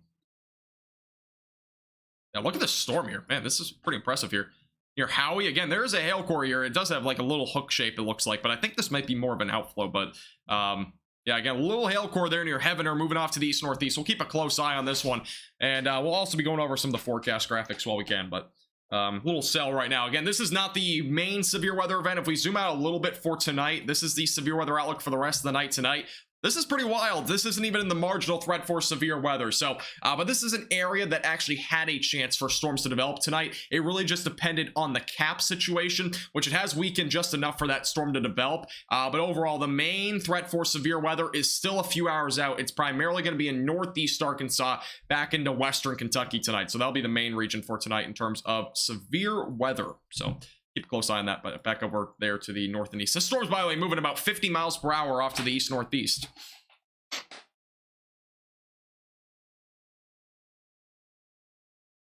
Now, look at this storm here. Man, this is pretty impressive here. Near Howie, again, there is a hail core here. It does have like a little hook shape, it looks like, but I think this might be more of an outflow. But yeah, again, a little hail core there near Heavener, moving off to the east-northeast. We'll keep a close eye on this one. And we'll also be going over some of the forecast graphics while we can, but little cell right now. Again, this is not the main severe weather event. If we zoom out a little bit for tonight, this is the severe weather outlook for the rest of the night tonight. This is pretty wild. This isn't even in the marginal threat for severe weather. So, but this is an area that actually had a chance for storms to develop tonight. It really just depended on the cap situation, which it has weakened just enough for that storm to develop. But overall, the main threat for severe weather is still a few hours out. It's primarily going to be in northeast Arkansas, back into western Kentucky tonight. So that'll be the main region for tonight in terms of severe weather. So keep a close eye on that, but back over there to the north and east. The storm's, by the way, moving about 50 miles per hour off to the east-northeast.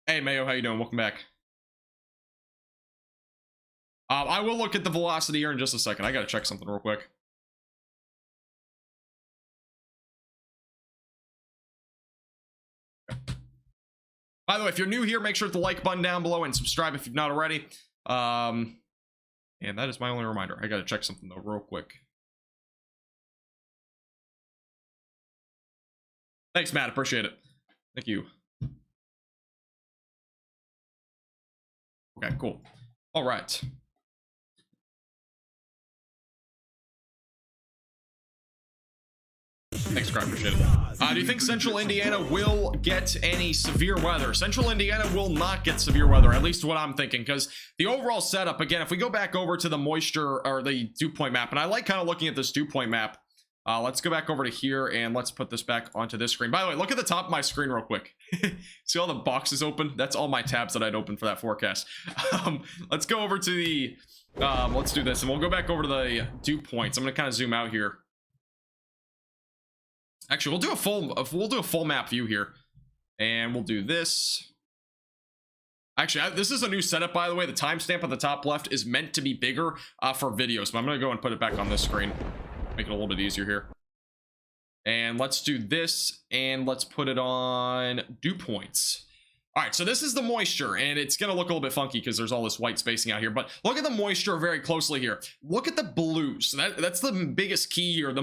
Hey, Mayo, how you doing? Welcome back. I will look at the velocity here in just a second. I gotta check something real quick. By the way, if you're new here, make sure to hit the like button down below and subscribe if you've not already. And that is my only reminder. I gotta check something though real quick. Thanks, Matt. Appreciate it. Thank you. Okay, cool. All right. Thanks, Craig. Appreciate it. Do you think Central Indiana will get any severe weather? Central Indiana will not get severe weather, at least what I'm thinking, because the overall setup, again, if we go back over to the moisture or the dew point map, and I like kind of looking at this dew point map. Let's go back over to here and let's put this back onto this screen. By the way, look at the top of my screen real quick. See all the boxes open? That's all my tabs that I'd open for that forecast. Let's go over to the, let's do this, and we'll go back over to the dew points. I'm going to kind of zoom out here. Actually, we'll do a full map view here, and we'll do this. Actually, this is a new setup, by the way. The timestamp at the top left is meant to be bigger for videos, but I'm going to go and put it back on this screen. Make it a little bit easier here. And let's do this, and let's put it on dew points. All right, so this is the moisture, and it's going to look a little bit funky because there's all this white spacing out here, but look at the moisture very closely here. Look at the blues. That's the biggest key here.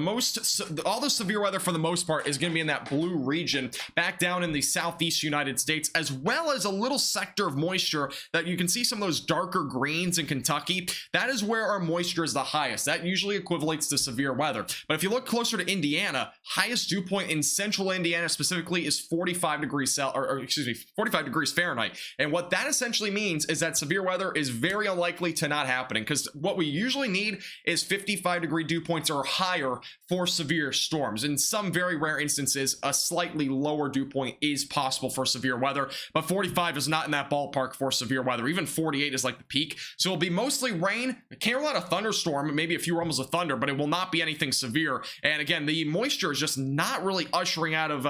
All the severe weather for the most part is going to be in that blue region back down in the southeast United States, as well as a little sector of moisture that you can see some of those darker greens in Kentucky. That is where our moisture is the highest. That usually equivalates to severe weather. But if you look closer to Indiana, highest dew point in central Indiana specifically is 45 degrees Celsius, 45 degrees Fahrenheit. And what that essentially means is that severe weather is very unlikely to not happening, because what we usually need is 55-degree dew points or higher for severe storms. In some very rare instances, a slightly lower dew point is possible for severe weather, but 45 is not in that ballpark for severe weather. Even 48 is like the peak. So it'll be mostly rain. Can't rule out a thunderstorm, maybe a few rumbles of thunder, but it will not be anything severe. And again, the moisture is just not really ushering out of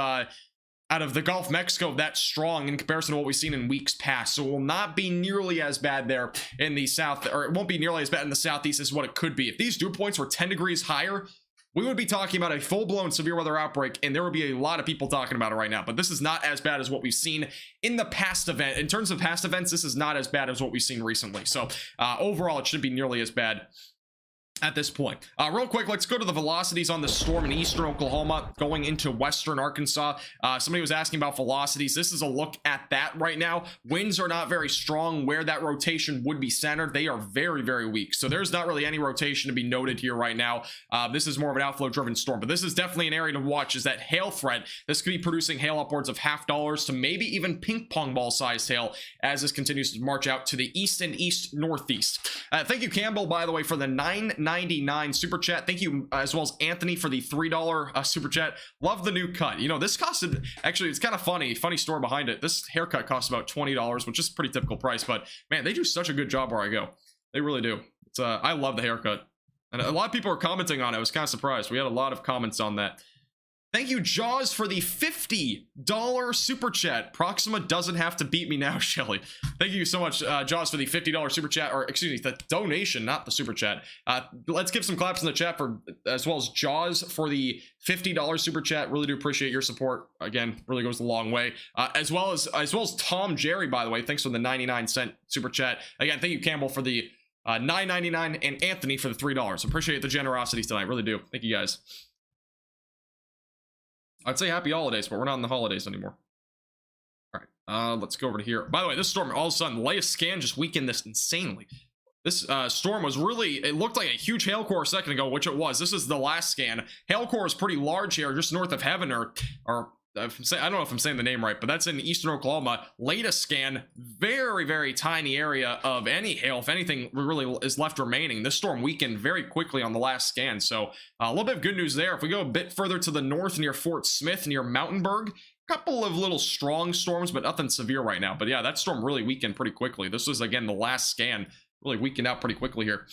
the Gulf of Mexico that strong in comparison to what we've seen in weeks past. So it will not be nearly as bad there in the south, or it won't be nearly as bad in the southeast as what it could be. If these dew points were 10 degrees higher, we would be talking about a full-blown severe weather outbreak, and there would be a lot of people talking about it right now. But this is not as bad as what we've seen in the past event. In terms of past events, this is not as bad as what we've seen recently. So overall, it shouldn't be nearly as bad at this point. Real quick, let's go to the velocities on the storm in eastern Oklahoma going into western Arkansas. Somebody was asking about velocities. This is a look at that right now. Winds are not very strong where that rotation would be centered. They are very, very weak. So there's not really any rotation to be noted here right now. This is more of an outflow driven storm, but this is definitely an area to watch, is that hail threat. This could be producing hail upwards of $50 to maybe even ping pong ball sized hail as this continues to march out to the east and east northeast. Thank you, Campbell, by the way, for the $9.99 super chat. Thank you, as well as Anthony for the $3 super chat. Love the new cut. You know, this costed, actually, it's kind of funny story behind it. This haircut costs about $20, which is a pretty typical price, but man, they do such a good job where I go. They really do. It's I love the haircut, and a lot of people are commenting on it. I was kind of surprised. We had a lot of comments on that. Thank you, Jaws, for the $50 super chat. Proxima doesn't have to beat me now, Shelly. Thank you so much, Jaws, for the $50 super chat, or excuse me, the donation, not the super chat. Let's give some claps in the chat for, as well as Jaws for the $50 super chat. Really do appreciate your support. Again, really goes a long way. As well as Tom Jerry, by the way. Thanks for the 99-cent super chat. Again, thank you, Campbell, for the $9.99, and Anthony for the $3. Appreciate the generosity tonight. Really do. Thank you, guys. I'd say happy holidays, but we're not in the holidays anymore. All right, let's go over to here. By the way, this storm, all of a sudden, latest scan just weakened this insanely. This storm was really, it looked like a huge hail core a second ago, which it was. This is the last scan. Hail core is pretty large here, just north of Heaven, or I don't know if I'm saying the name right, but that's in eastern Oklahoma. Latest scan, very, very tiny area of any hail, if anything really is left remaining. This storm weakened very quickly on the last scan, so a little bit of good news there. If we go a bit further to the north near Fort Smith, near Mountainburg, a couple of little strong storms, but nothing severe right now. But yeah, that storm really weakened pretty quickly. This was, again, the last scan, really weakened out pretty quickly here.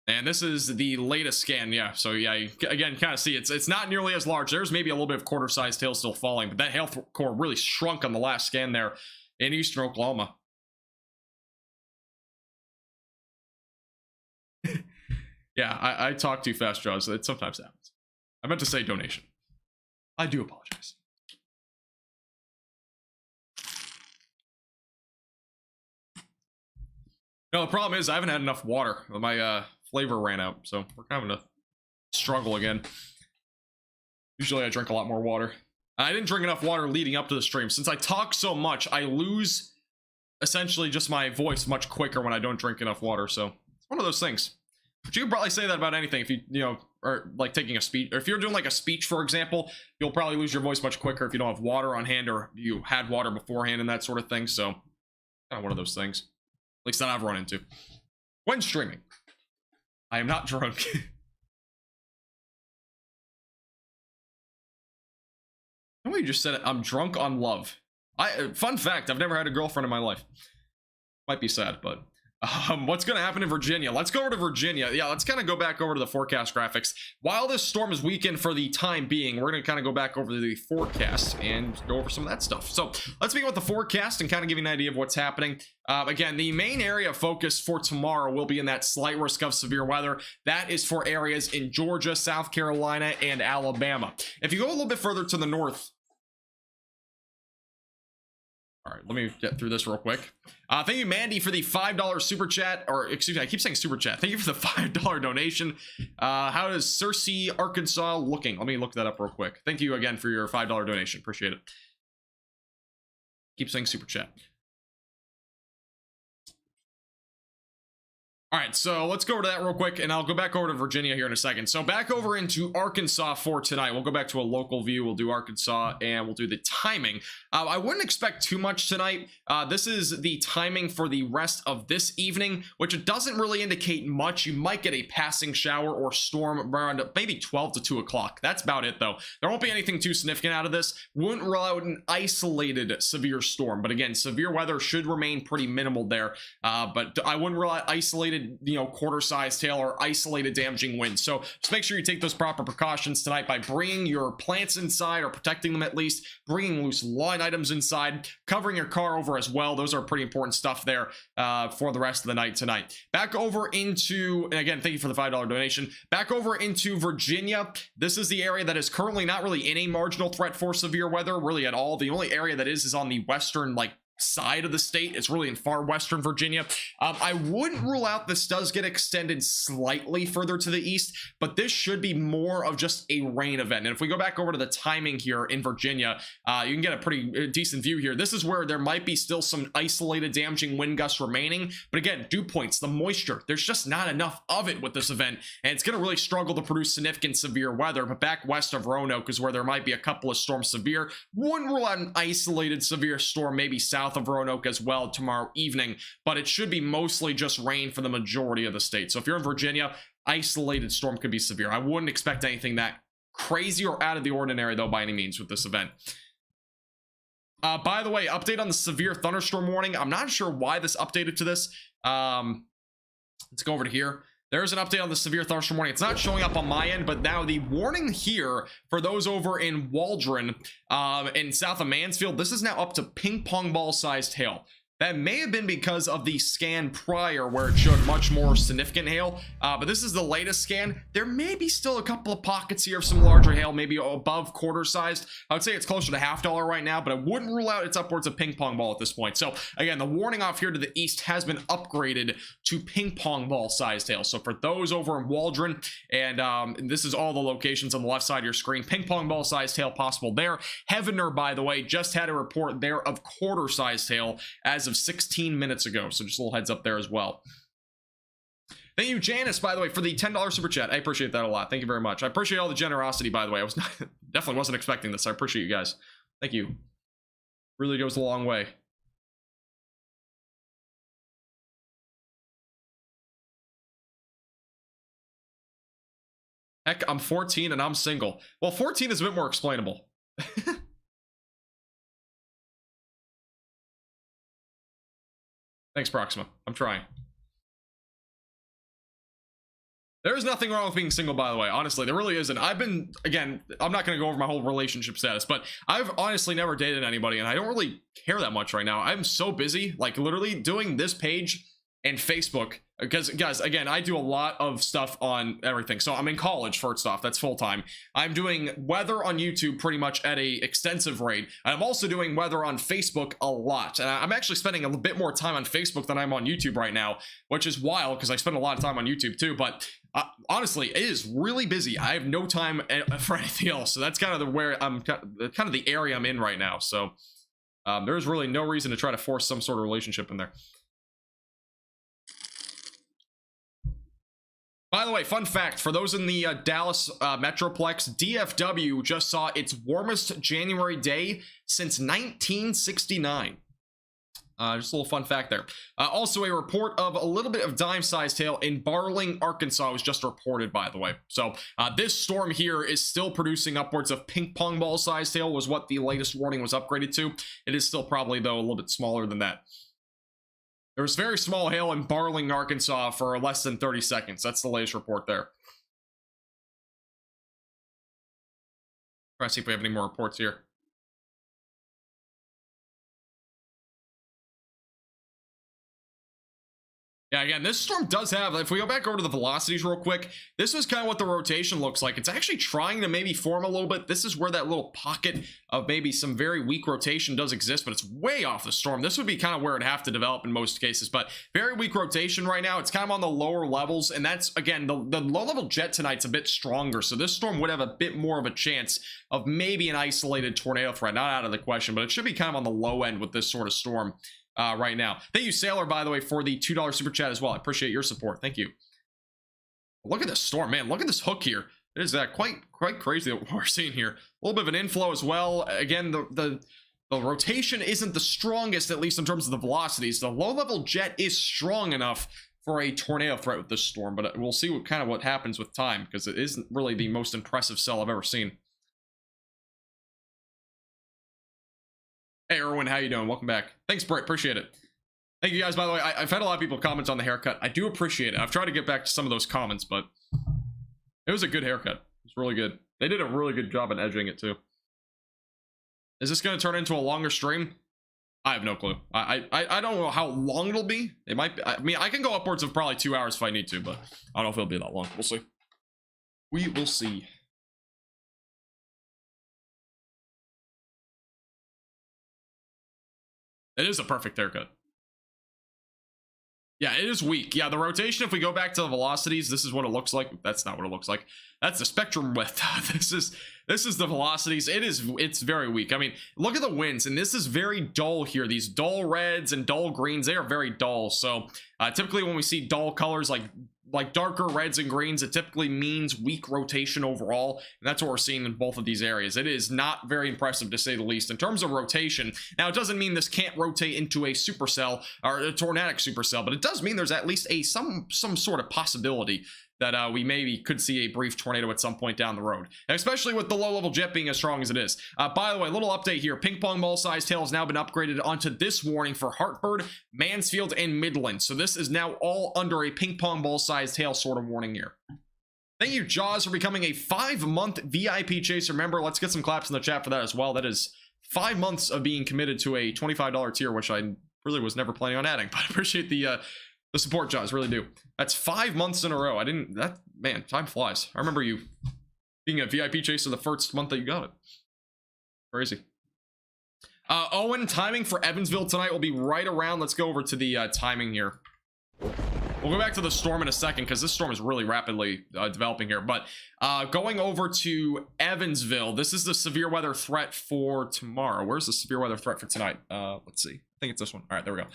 And this is the latest scan, yeah. So yeah, you, again, kind of see it's not nearly as large. There's maybe a little bit of quarter-sized hail still falling, but that hail core really shrunk on the last scan there in eastern Oklahoma. Yeah, I talk too fast, Jaws. It sometimes happens. I meant to say donation. I do apologize. No, the problem is I haven't had enough water. My flavor ran out, so we're kind of in a struggle again. Usually I drink a lot more water. I didn't drink enough water leading up to the stream. Since I talk so much, I lose essentially just my voice much quicker when I don't drink enough water, so it's one of those things. But you could probably say that about anything. If you know, or like taking a speech, or if you're doing like a speech, for example, you'll probably lose your voice much quicker if you don't have water on hand, or you had water beforehand and that sort of thing. So kind of one of those things. At least that I've run into when streaming. I am not drunk. No, you just said it. I'm drunk on love. Fun fact, I've never had a girlfriend in my life. Might be sad, but what's going to happen in Virginia? Let's go over to Virginia. Yeah, let's kind of go back over to the forecast graphics. While this storm is weakened for the time being, we're going to kind of go back over to the forecast and go over some of that stuff. So let's begin with the forecast and kind of give you an idea of what's happening. Again, the main area of focus for tomorrow will be in that slight risk of severe weather. That is for areas in Georgia, South Carolina, and Alabama. If you go a little bit further to the north, All right, let me get through this real quick. Thank you, Mandy, for the $5 super chat, or excuse me, I keep saying super chat. Thank you for the $5 donation. How is Searcy, Arkansas looking? Let me look that up real quick. Thank you again for your $5 donation. Appreciate it. Keep saying super chat. All right, so let's go over to that real quick, and I'll go back over to Virginia here in a second. So back over into Arkansas for tonight. We'll go back to a local view. We'll do Arkansas, and we'll do the timing. I wouldn't expect too much tonight. This is the timing for the rest of this evening, which doesn't really indicate much. You might get a passing shower or storm around maybe 12 to 2 o'clock. That's about it, though. There won't be anything too significant out of this. Wouldn't rule out an isolated severe storm, but again, severe weather should remain pretty minimal there. But I wouldn't rule out isolated, quarter-sized hail or isolated damaging winds. So just make sure you take those proper precautions tonight by bringing your plants inside, or protecting them at least, bringing loose lawn items inside, covering your car over as well. Those are pretty important stuff there for the rest of the night tonight. Back over into, and again, thank you for the $5 donation. Back over into Virginia. This is the area that is currently not really in a marginal threat for severe weather, really at all. The only area that is on the western, side of the state. It's really in far western Virginia. I wouldn't rule out this does get extended slightly further to the east, but this should be more of just a rain event. And if we go back over to the timing here in Virginia, you can get a pretty decent view here. This is where there might be still some isolated damaging wind gusts remaining, but again, dew points, the moisture, there's just not enough of it with this event, and it's going to really struggle to produce significant severe weather. But back west of Roanoke is where there might be a couple of storms severe. Wouldn't rule out an isolated severe storm maybe south of Roanoke as well tomorrow evening, but it should be mostly just rain for the majority of the state. So if you're in Virginia, isolated storm could be severe. I wouldn't expect anything that crazy or out of the ordinary, though, by any means with this event. By the way, update on the severe thunderstorm warning. I'm not sure why this updated to this. Let's go over to here. There's an update on the severe thunderstorm warning. It's not showing up on my end, but now the warning here for those over in Waldron, in south of Mansfield, this is now up to ping pong ball sized hail. That may have been because of the scan prior where it showed much more significant hail, but this is the latest scan. There may be still a couple of pockets here of some larger hail, maybe above quarter sized. I would say it's closer to $50 right now, but I wouldn't rule out it's upwards of ping pong ball at this point. So again, the warning off here to the east has been upgraded to ping pong ball sized hail. So for those over in Waldron, and this is all the locations on the left side of your screen, ping pong ball sized hail possible there. Heavener, by the way, just had a report there of quarter sized hail as of 16 minutes ago, so just a little heads up there as well. Thank you, Janice, by the way, for the $10 super chat. I appreciate that a lot. Thank you very much. I appreciate all the generosity, by the way. I was definitely wasn't expecting this. I appreciate you guys. Thank you. Really goes a long way. Heck, I'm 14 and I'm single. Well, 14 is a bit more explainable. Thanks, Proxima. I'm trying. There's nothing wrong with being single, by the way. Honestly, there really isn't. Again, I'm not going to go over my whole relationship status, but I've honestly never dated anybody, and I don't really care that much right now. I'm so busy, literally doing this page and Facebook, because guys, again, I do a lot of stuff on everything. So I'm in college, first off, that's full-time. I'm doing weather on YouTube pretty much at a extensive rate, and I'm also doing weather on Facebook a lot, and I'm actually spending a bit more time on Facebook than I'm on YouTube right now, which is wild because I spend a lot of time on YouTube too. But honestly, it is really busy. I have no time for anything else, so that's kind of where I'm kind of the area I'm in right now. So there's really no reason to try to force some sort of relationship in there. By the way, fun fact, for those in the Dallas Metroplex, DFW just saw its warmest January day since 1969. Just a little fun fact there. Also, a report of a little bit of dime-sized hail in Barling, Arkansas was just reported, by the way. So this storm here is still producing upwards of ping pong ball-sized hail, was what the latest warning was upgraded to. It is still probably, though, a little bit smaller than that. There was very small hail in Barling, Arkansas for less than 30 seconds. That's the latest report there. Try to see if we have any more reports here. Yeah, again, this storm does have, if we go back over to the velocities real quick, this is kind of what the rotation looks like. It's actually trying to maybe form a little bit. This is where that little pocket of maybe some very weak rotation does exist, but it's way off the storm. This would be kind of where it'd have to develop in most cases, but very weak rotation right now. It's kind of on the lower levels, and that's, again, the low-level jet tonight's a bit stronger, so this storm would have a bit more of a chance of maybe an isolated tornado threat. Not out of the question, but it should be kind of on the low end with this sort of storm. Right now. Thank you, Sailor, by the way, for the $2 super chat as well. I appreciate your support. Thank you. Look at this storm, man. Look at this hook here. It is quite crazy what we're seeing here. A little bit of an inflow as well. Again, the rotation isn't the strongest, at least in terms of the velocities. The low-level jet is strong enough for a tornado threat with this storm, but we'll see what happens with time, because it isn't really the most impressive cell I've ever seen. Hey, Erwin, how you doing? Welcome back. Thanks, Britt. Appreciate it. Thank you guys, by the way. I've had a lot of people comment on the haircut. I do appreciate it. I've tried to get back to some of those comments, but it was a good haircut. It's really good. They did a really good job in edging it, too. Is this going to turn into a longer stream? I have no clue. I don't know how long it'll be. It might be, I mean, I can go upwards of probably 2 hours if I need to, but I don't know if it'll be that long. We'll see. We will see. It is a perfect haircut. Yeah, it is weak. Yeah, the rotation, if we go back to the velocities, this is what it looks like. That's not what it looks like. That's the spectrum width. This is the velocities. It's very weak. I mean, look at the winds, and this is very dull here. These dull reds and dull greens, they are very dull. So typically when we see dull colors like darker reds and greens, it typically means weak rotation overall, and that's what we're seeing in both of these areas. It is not very impressive, to say the least, in terms of rotation. Now, it doesn't mean this can't rotate into a supercell or a tornadic supercell, but it does mean there's at least some sort of possibility that we maybe could see a brief tornado at some point down the road, and especially with the low-level jet being as strong as it is. By the way, a little update here. Ping pong ball-sized hail has now been upgraded onto this warning for Hartford, Mansfield, and Midland. So this is now all under a ping pong ball-sized hail sort of warning here. Thank you, Jaws, for becoming a 5-month VIP Chaser member. Let's get some claps in the chat for that as well. That is 5 months of being committed to a $25 tier, which I really was never planning on adding, but I appreciate the support, Jaws, really do. That's 5 months in a row. Man, time flies. I remember you being a VIP Chaser the first month that you got it. Crazy. Owen, timing for Evansville tonight will be right around, let's go over to the timing here. We'll go back to the storm in a second, because this storm is really rapidly developing here. But going over to Evansville, this is the severe weather threat for tomorrow. Where's the severe weather threat for tonight? Let's see. I think it's this one. All right, there we go.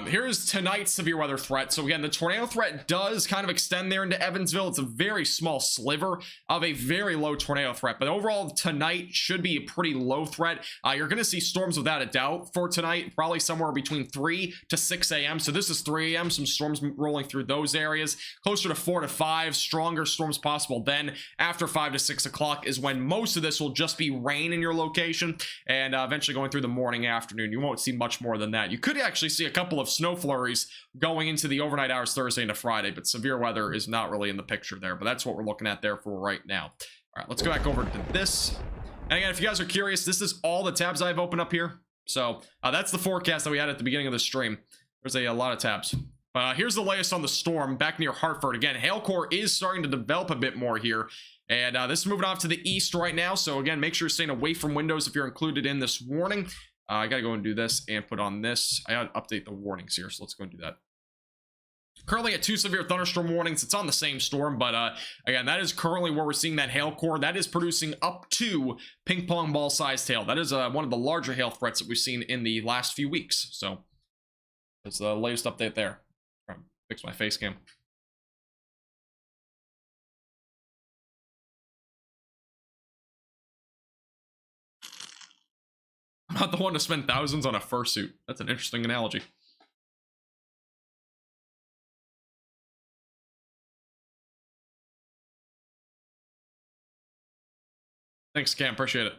Here's tonight's severe weather threat. So again, the tornado threat does kind of extend there into Evansville. It's a very small sliver of a very low tornado threat, but overall tonight should be a pretty low threat. You're going to see storms without a doubt for tonight, probably somewhere between 3 to 6 a.m. So this is 3 a.m. Some storms rolling through those areas, closer to 4 to 5, stronger storms possible. Then after 5 to 6 o'clock is when most of this will just be rain in your location, and eventually going through the morning, afternoon. You won't see much more than that. You could actually see a couple of snow flurries going into the overnight hours Thursday into Friday, but severe weather is not really in the picture there, but that's what we're looking at there for right now. All right, let's go back over to this. And again, if you guys are curious, this is all the tabs I've opened up here. So that's the forecast that we had at the beginning of the stream. There's a lot of tabs. Here's the latest on the storm back near Hartford. Again, hail core is starting to develop a bit more here, and this is moving off to the east right now. So again, make sure you're staying away from windows if you're included in this warning. I gotta go and do this and put on this. I gotta update the warnings here, so let's go and do that. Currently at 2 severe thunderstorm warnings. It's on the same storm, but again, that is currently where we're seeing that hail core. That is producing up to ping pong ball sized hail. That is one of the larger hail threats that we've seen in the last few weeks. So that's the latest update there. Try and fix my face cam. I'm not the one to spend thousands on a fursuit. That's an interesting analogy. Thanks, Cam. Appreciate it.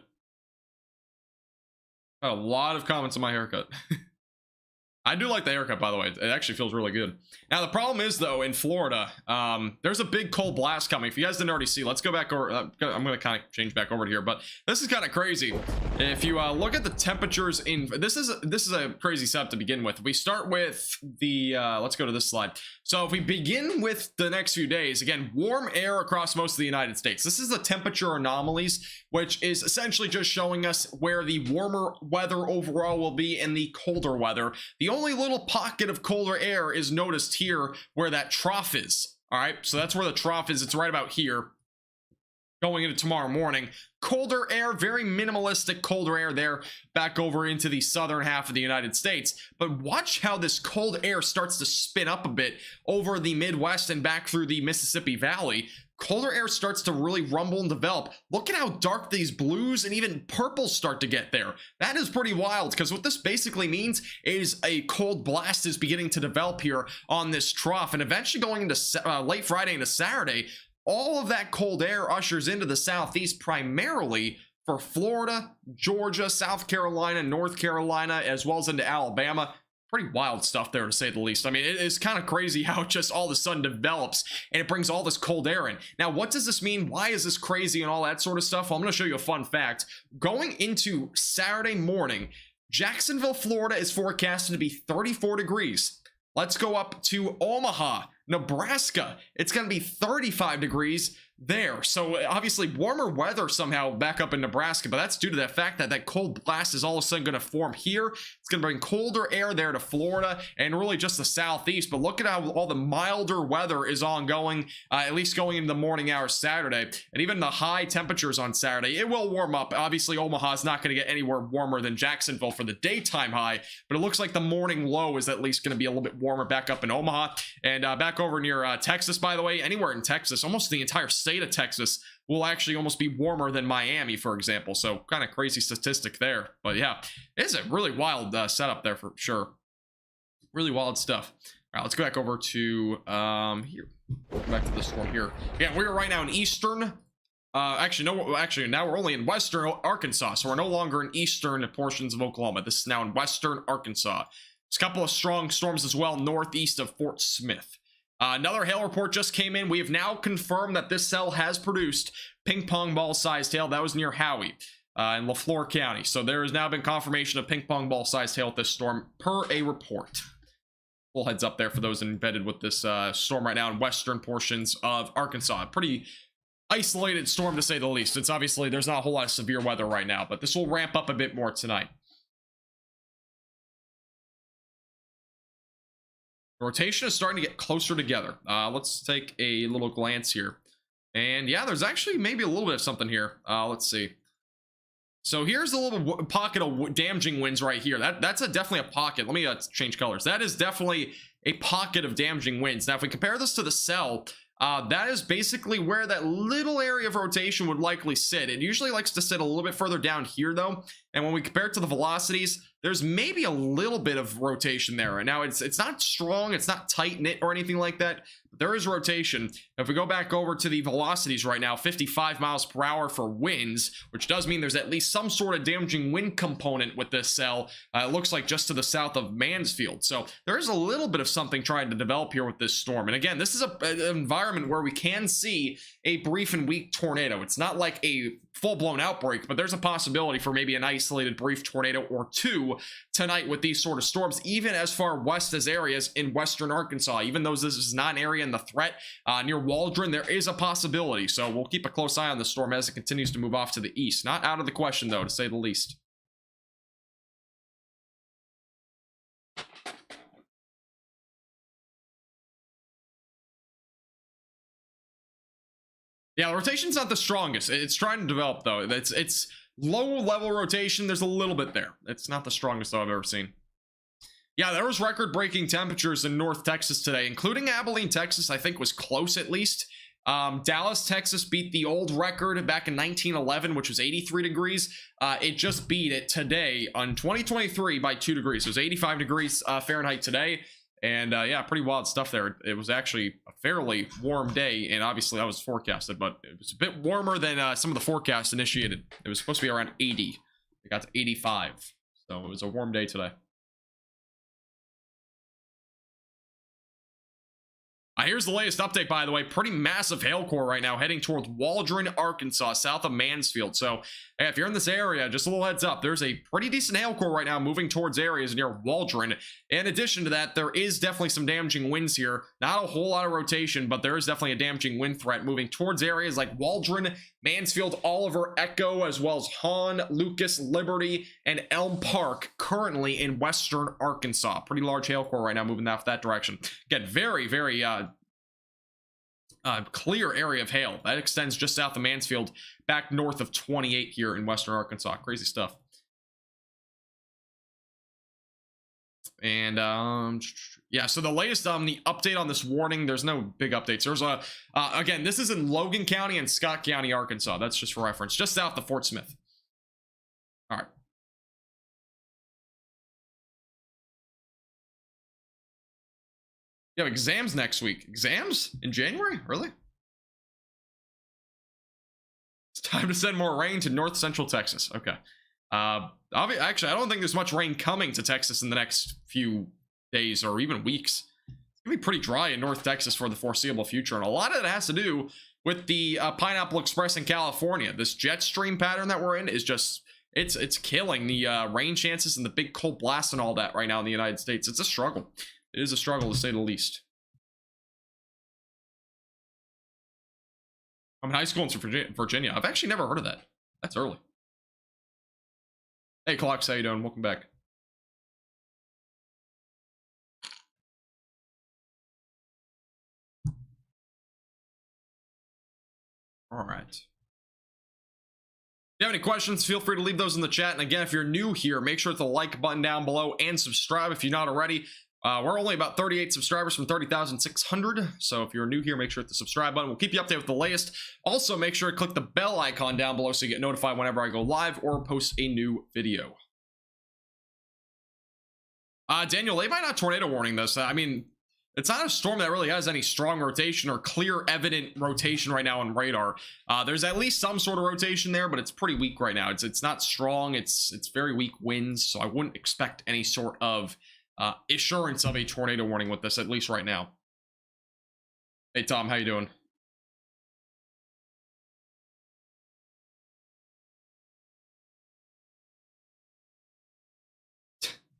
Got a lot of comments on my haircut. I do like the haircut, by the way. It actually feels really good. Now, the problem is, though, in Florida, there's a big cold blast coming. If you guys didn't already see, let's go back over. I'm going to kind of change back over to here, but this is kind of crazy. If you look at the temperatures in this is a crazy setup to begin with. We start with the let's go to this slide. So if we begin with the next few days, again, warm air across most of the United States. This is the temperature anomalies, which is essentially just showing us where the warmer weather overall will be and the colder weather. The only little pocket of colder air is noticed here where that trough is. All right, so that's where the trough is. It's right about here going into tomorrow morning. Colder air, very minimalistic colder air there back over into the southern half of the United States. But watch how this cold air starts to spin up a bit over the Midwest and back through the Mississippi Valley. Colder air starts to really rumble and develop. Look at how dark these blues and even purples start to get there. That is pretty wild, because what this basically means is a cold blast is beginning to develop here on this trough, and eventually going into late Friday into Saturday, all of that cold air ushers into the southeast, primarily for Florida, Georgia, South Carolina, North Carolina, as well as into Alabama. Pretty wild stuff there, to say the least. I mean, it is kind of crazy how it just all of a sudden develops and it brings all this cold air in. Now, what does this mean? Why is this crazy and all that sort of stuff? Well, I'm going to show you a fun fact. Going into Saturday morning, Jacksonville, Florida is forecasted to be 34 degrees. Let's go up to Omaha, Nebraska. It's going to be 35 degrees there. So obviously warmer weather somehow back up in Nebraska, but that's due to the fact that that cold blast is all of a sudden going to form here. It's going to bring colder air there to Florida and really just the southeast. But look at how all the milder weather is ongoing, at least going into the morning hours Saturday. And even the high temperatures on Saturday, it will warm up. Obviously Omaha is not going to get anywhere warmer than Jacksonville for the daytime high, but it looks like the morning low is at least going to be a little bit warmer back up in Omaha. And back over near Texas, by the way, anywhere in Texas, almost the entire state of Texas will actually almost be warmer than Miami, for example. So kind of crazy statistic there. But yeah, it's a really wild setup there for sure. Really wild stuff. All right, let's go back over to here. Go back to this one here. Yeah, we're right now in eastern. Actually, now we're only in western Arkansas, so we're no longer in eastern portions of Oklahoma. This is now in western Arkansas. There's a couple of strong storms as well northeast of Fort Smith. Another hail report just came in. We have now confirmed that this cell has produced ping pong ball sized hail. That was near Howie in LaFleur County. So there has now been confirmation of ping pong ball sized hail with this storm per a report. Full heads up there for those embedded with this storm right now in western portions of Arkansas. Pretty isolated storm, to say the least. It's obviously there's not a whole lot of severe weather right now, but this will ramp up a bit more tonight. The rotation is starting to get closer together. Let's take a little glance here. And yeah, there's actually maybe a little bit of something here. Let's see. So here's a little pocket of damaging winds right here. That's definitely a pocket. Let me change colors. That is definitely a pocket of damaging winds. Now, if we compare this to the cell, that is basically where that little area of rotation would likely sit. It usually likes to sit a little bit further down here, though. And when we compare it to the velocities, there's maybe a little bit of rotation there. Now, it's not strong, it's not tight-knit or anything like that, but there is rotation. If we go back over to the velocities right now, 55 miles per hour for winds, which does mean there's at least some sort of damaging wind component with this cell. It looks like just to the south of Mansfield. So there is a little bit of something trying to develop here with this storm. And again, this is an environment where we can see a brief and weak tornado. It's not like a full-blown outbreak, but there's a possibility for maybe an isolated brief tornado or two tonight with these sort of storms, even as far west as areas in western Arkansas. Even though this is not an area in the threat near Waldron, there is a possibility. So we'll keep a close eye on the storm as it continues to move off to the east. Not out of the question, though, to say the least. Yeah, the rotation's not the strongest. It's trying to develop, though. It's low-level rotation. There's a little bit there. It's not the strongest, though, I've ever seen. Yeah, there was record-breaking temperatures in North Texas today, including Abilene, Texas, I think was close at least. Dallas, Texas beat the old record back in 1911, which was 83 degrees. It just beat it today on 2023 by 2 degrees. It was 85 degrees Fahrenheit today. And yeah, pretty wild stuff there. It was actually a fairly warm day, and obviously that was forecasted, but it was a bit warmer than some of the forecasts initiated. It was supposed to be around 80. It got to 85. So it was a warm day today. Here's the latest update, by the way. Pretty massive hail core right now heading towards Waldron, Arkansas, south of Mansfield. So hey, if you're in this area, just a little heads up, there's a pretty decent hail core right now moving towards areas near Waldron. In addition to that, there is definitely some damaging winds here. Not a whole lot of rotation, but there is definitely a damaging wind threat moving towards areas like Waldron, Mansfield, Oliver, Echo, as well as Hahn, Lucas, Liberty, and Elm Park, currently in western Arkansas. Pretty large hail core right now moving that direction. Again, very, very clear area of hail that extends just south of Mansfield, back north of 28 here in western Arkansas. Crazy stuff. And yeah, so the latest the update on this warning, there's no big updates. There's a again, this is in Logan County and Scott County, Arkansas. That's just for reference, just south of Fort Smith. All right. You have exams next week. Exams in January? Really? It's time to send more rain to north central Texas. Okay. Actually, I don't think there's much rain coming to Texas in the next few days or even weeks. It's gonna be pretty dry in North Texas for the foreseeable future, and a lot of it has to do with the Pineapple Express in California. This jet stream pattern that we're in is just it's killing the rain chances and the big cold blast and all that right now in the United States. It's a struggle. It is a struggle, to say the least. I'm in high school in Virginia. I've actually never heard of that. That's early. Hey, Clocks, how you doing? Welcome back. All right. If you have any questions, feel free to leave those in the chat. And again, if you're new here, make sure to hit the like button down below and subscribe if you're not already. We're only about 38 subscribers from 30,600. So if you're new here, make sure to hit the subscribe button. We'll keep you updated with the latest. Also, make sure to click the bell icon down below so you get notified whenever I go live or post a new video. Daniel, they might not tornado warning this. I mean, it's not a storm that really has any strong rotation or clear evident rotation right now on radar. There's at least some sort of rotation there, but it's pretty weak right now. It's not strong. It's very weak winds, so I wouldn't expect any sort of assurance of a tornado warning with this, at least right now. Hey Tom, how you doing?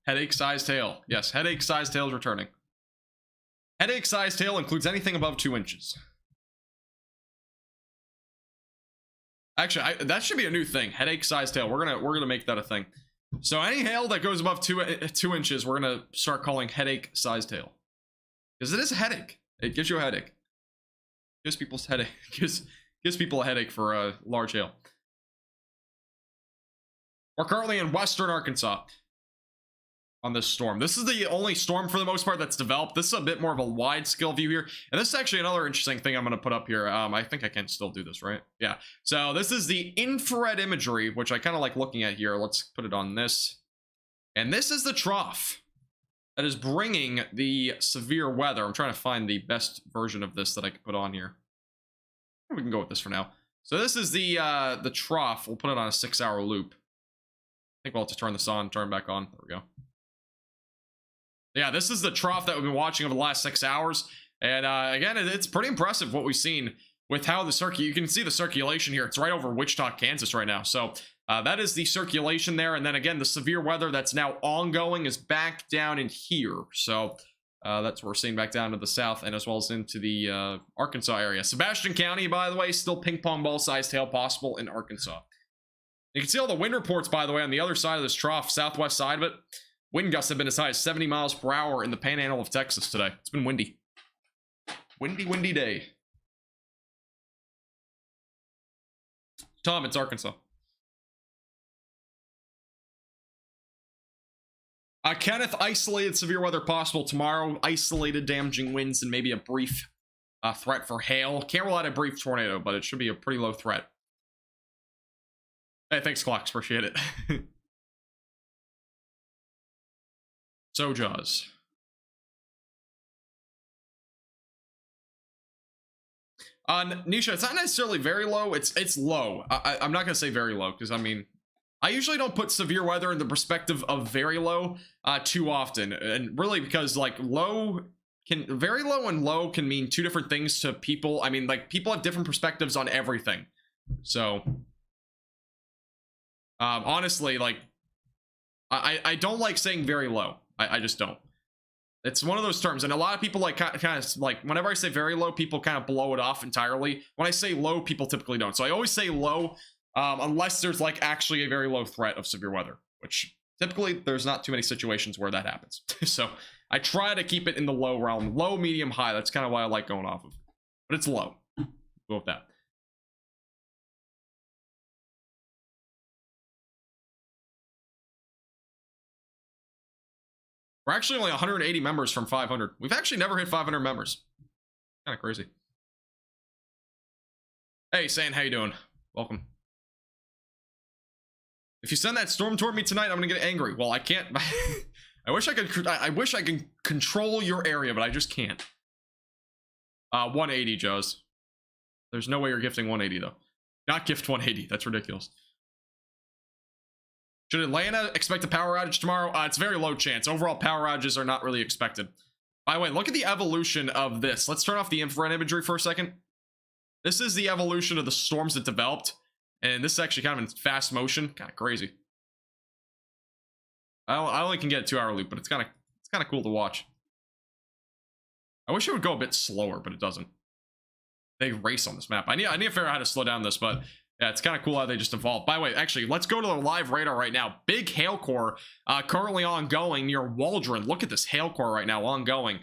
Headache-sized hail. Yes, headache-sized hail is returning. Headache-sized hail includes anything above 2 inches. Actually, that should be a new thing. Headache-sized hail. We're gonna make that a thing. So any hail that goes above 2 inches, we're gonna start calling headache-sized hail, because it is a headache. It gives you a headache. Gives people's headache. Gives people a headache for a large hail. We're currently in western Arkansas on this storm. This is the only storm for the most part that's developed. This is a bit more of a wide scale view here, and this is actually another interesting thing I'm going to put up here. I think I can still do this, right? Yeah. So this is the infrared imagery, which I kind of like looking at here. Let's put it on this, and this is the trough that is bringing the severe weather. I'm trying to find the best version of this that I can put on here. We can go with this for now. So this is the trough. We'll put it on a 6-hour loop. I think we'll have to turn this on, turn it back on. There we go. Yeah, this is the trough that we've been watching over the last 6 hours. And again, it's pretty impressive what we've seen with how you can see the circulation here. It's right over Wichita, Kansas right now. So that is the circulation there. And then again, the severe weather that's now ongoing is back down in here. So that's what we're seeing back down to the south and as well as into the Arkansas area. Sebastian County, by the way, still ping pong ball sized hail possible in Arkansas. You can see all the wind reports, by the way, on the other side of this trough, southwest side of it. Wind gusts have been as high as 70 miles per hour in the panhandle of Texas today. It's been windy. Windy day. Tom, it's Arkansas. Kenneth, isolated severe weather possible tomorrow. Isolated damaging winds and maybe a brief threat for hail. Can't rule out a brief tornado, but it should be a pretty low threat. Hey, thanks, Clocks. Appreciate it. So, Jaws. Nisha, it's not necessarily very low. It's low. I'm not going to say very low, because, I mean, I usually don't put severe weather in the perspective of very low too often. And really because, like, low very low and low can mean two different things to people. I mean, like, people have different perspectives on everything. So honestly, like, I don't like saying very low. I just don't. It's one of those terms, and a lot of people like kind of like, whenever I say very low, people kind of blow it off entirely. When I say low, people typically don't. So I always say low, unless there's like actually a very low threat of severe weather, which typically there's not too many situations where that happens. So I try to keep it in the low realm, low, medium, high. That's kind of why I like going off of, but it's low. Go with that. We're actually only 180 members from 500. We've actually never hit 500 members. Kind of crazy. Hey, San, how you doing? Welcome. If you send that storm toward me tonight, I'm gonna get angry. Well, I can't. I wish I could. I wish I could control your area, but I just can't. 180, Joes. There's no way you're gifting 180 though. Not gift 180. That's ridiculous. Should Atlanta expect a power outage tomorrow? It's very low chance. Overall power outages are not really expected. By the way, look at the evolution of this. Let's turn off the infrared imagery for a second. This is the evolution of the storms that developed. And this is actually kind of in fast motion. Kind of crazy. I only can get a 2-hour loop, but it's kind of cool to watch. I wish it would go a bit slower, but it doesn't. They race on this map. I need to figure out how to slow down this, but yeah, it's kind of cool how they just evolved. By the way, actually, let's go to the live radar right now. Big hail core currently ongoing near Waldron. Look at this hail core right now ongoing.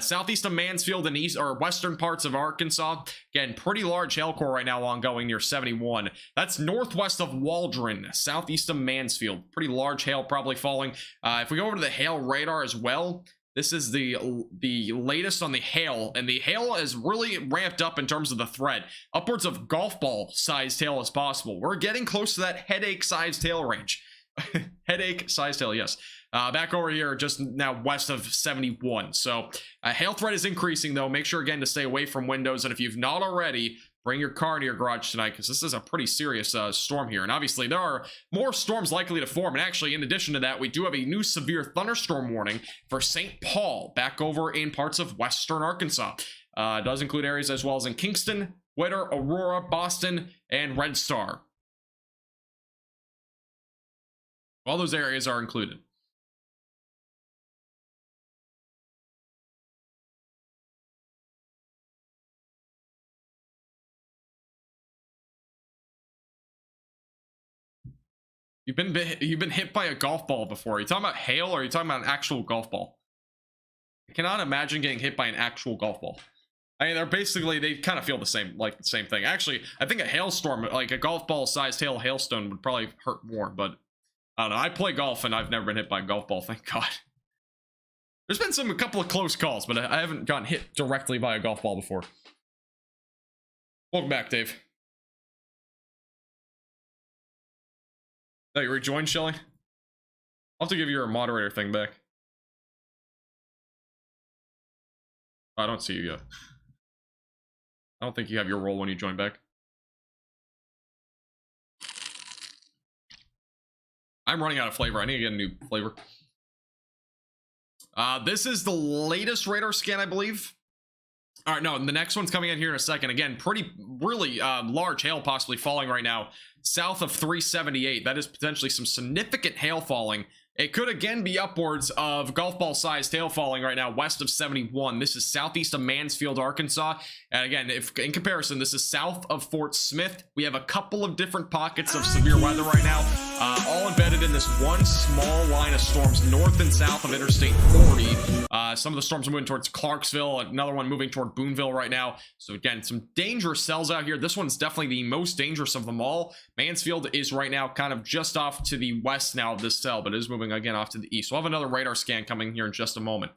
Southeast of Mansfield and east or western parts of Arkansas. Again, pretty large hail core right now ongoing near 71. That's northwest of Waldron, southeast of Mansfield. Pretty large hail probably falling. If we go over to the hail radar as well, this is the latest on the hail, and the hail is really ramped up in terms of the threat. Upwards of golf ball sized hail is possible. We're getting close to that headache sized hail range. Headache sized hail, yes. Back over here, just now west of 71. So hail threat is increasing though. Make sure again to stay away from windows, and if you've not already, bring your car to your garage tonight because this is a pretty serious storm here. And obviously there are more storms likely to form. And actually, in addition to that, we do have a new severe thunderstorm warning for St. Paul back over in parts of western Arkansas. It does include areas as well as in Kingston, Whittier, Aurora, Boston, and Red Star. All those areas are included. You've been hit by a golf ball before. Are you talking about hail or are you talking about an actual golf ball? I cannot imagine getting hit by an actual golf ball. I mean, they kind of feel the same thing. Actually, I think a hailstorm, like a golf ball sized hailstone would probably hurt more, but I don't know. I play golf and I've never been hit by a golf ball, thank God. There's been a couple of close calls, but I haven't gotten hit directly by a golf ball before. Welcome back, Dave. Oh, you rejoined, Shelly? I'll have to give your moderator thing back. I don't see you yet. I don't think you have your role when you join back. I'm running out of flavor. I need to get a new flavor. This is the latest radar scan, I believe. All right, no, the next one's coming in here in a second. Again, really large hail possibly falling right now south of 378. That is potentially some significant hail falling. It could again be upwards of golf ball sized hail falling right now west of 71. This is southeast of Mansfield, Arkansas. And again, if in comparison, this is south of Fort Smith. We have a couple of different pockets of severe weather right now, all embedded in this one small line of storms north and south of Interstate 40. Some of the storms are moving towards Clarksville, another one moving toward Boonville right now. So again, some dangerous cells out here. This one's definitely the most dangerous of them all. Mansfield is right now kind of just off to the west now of this cell, but it is moving again off to the east. We'll have another radar scan coming here in just a moment.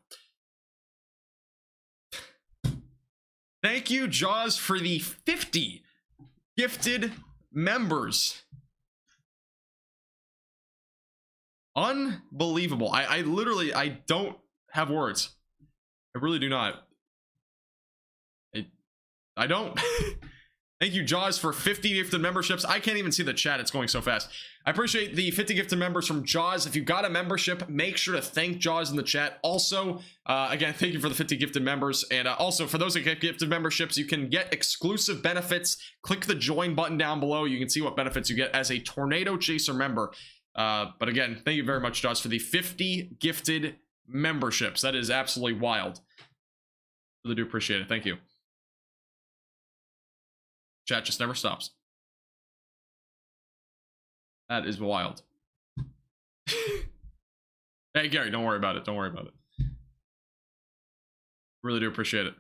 Thank you, Jaws, for the 50 gifted members. Unbelievable. I literally, I don't have words. I really do not. I don't. Thank you, Jaws, for 50 gifted memberships. I can't even see the chat. It's going so fast. I appreciate the 50 gifted members from Jaws. If you got a membership, make sure to thank Jaws in the chat. Also, again, thank you for the 50 gifted members. And also, for those that get gifted memberships, you can get exclusive benefits. Click the join button down below. You can see what benefits you get as a Tornado Chaser member. But again, thank you very much, Jaws, for the 50 gifted memberships. That is absolutely wild. Really do appreciate it. Thank you. Chat just never stops. That is wild. Hey, Gary, don't worry about it. Don't worry about it. Really do appreciate it.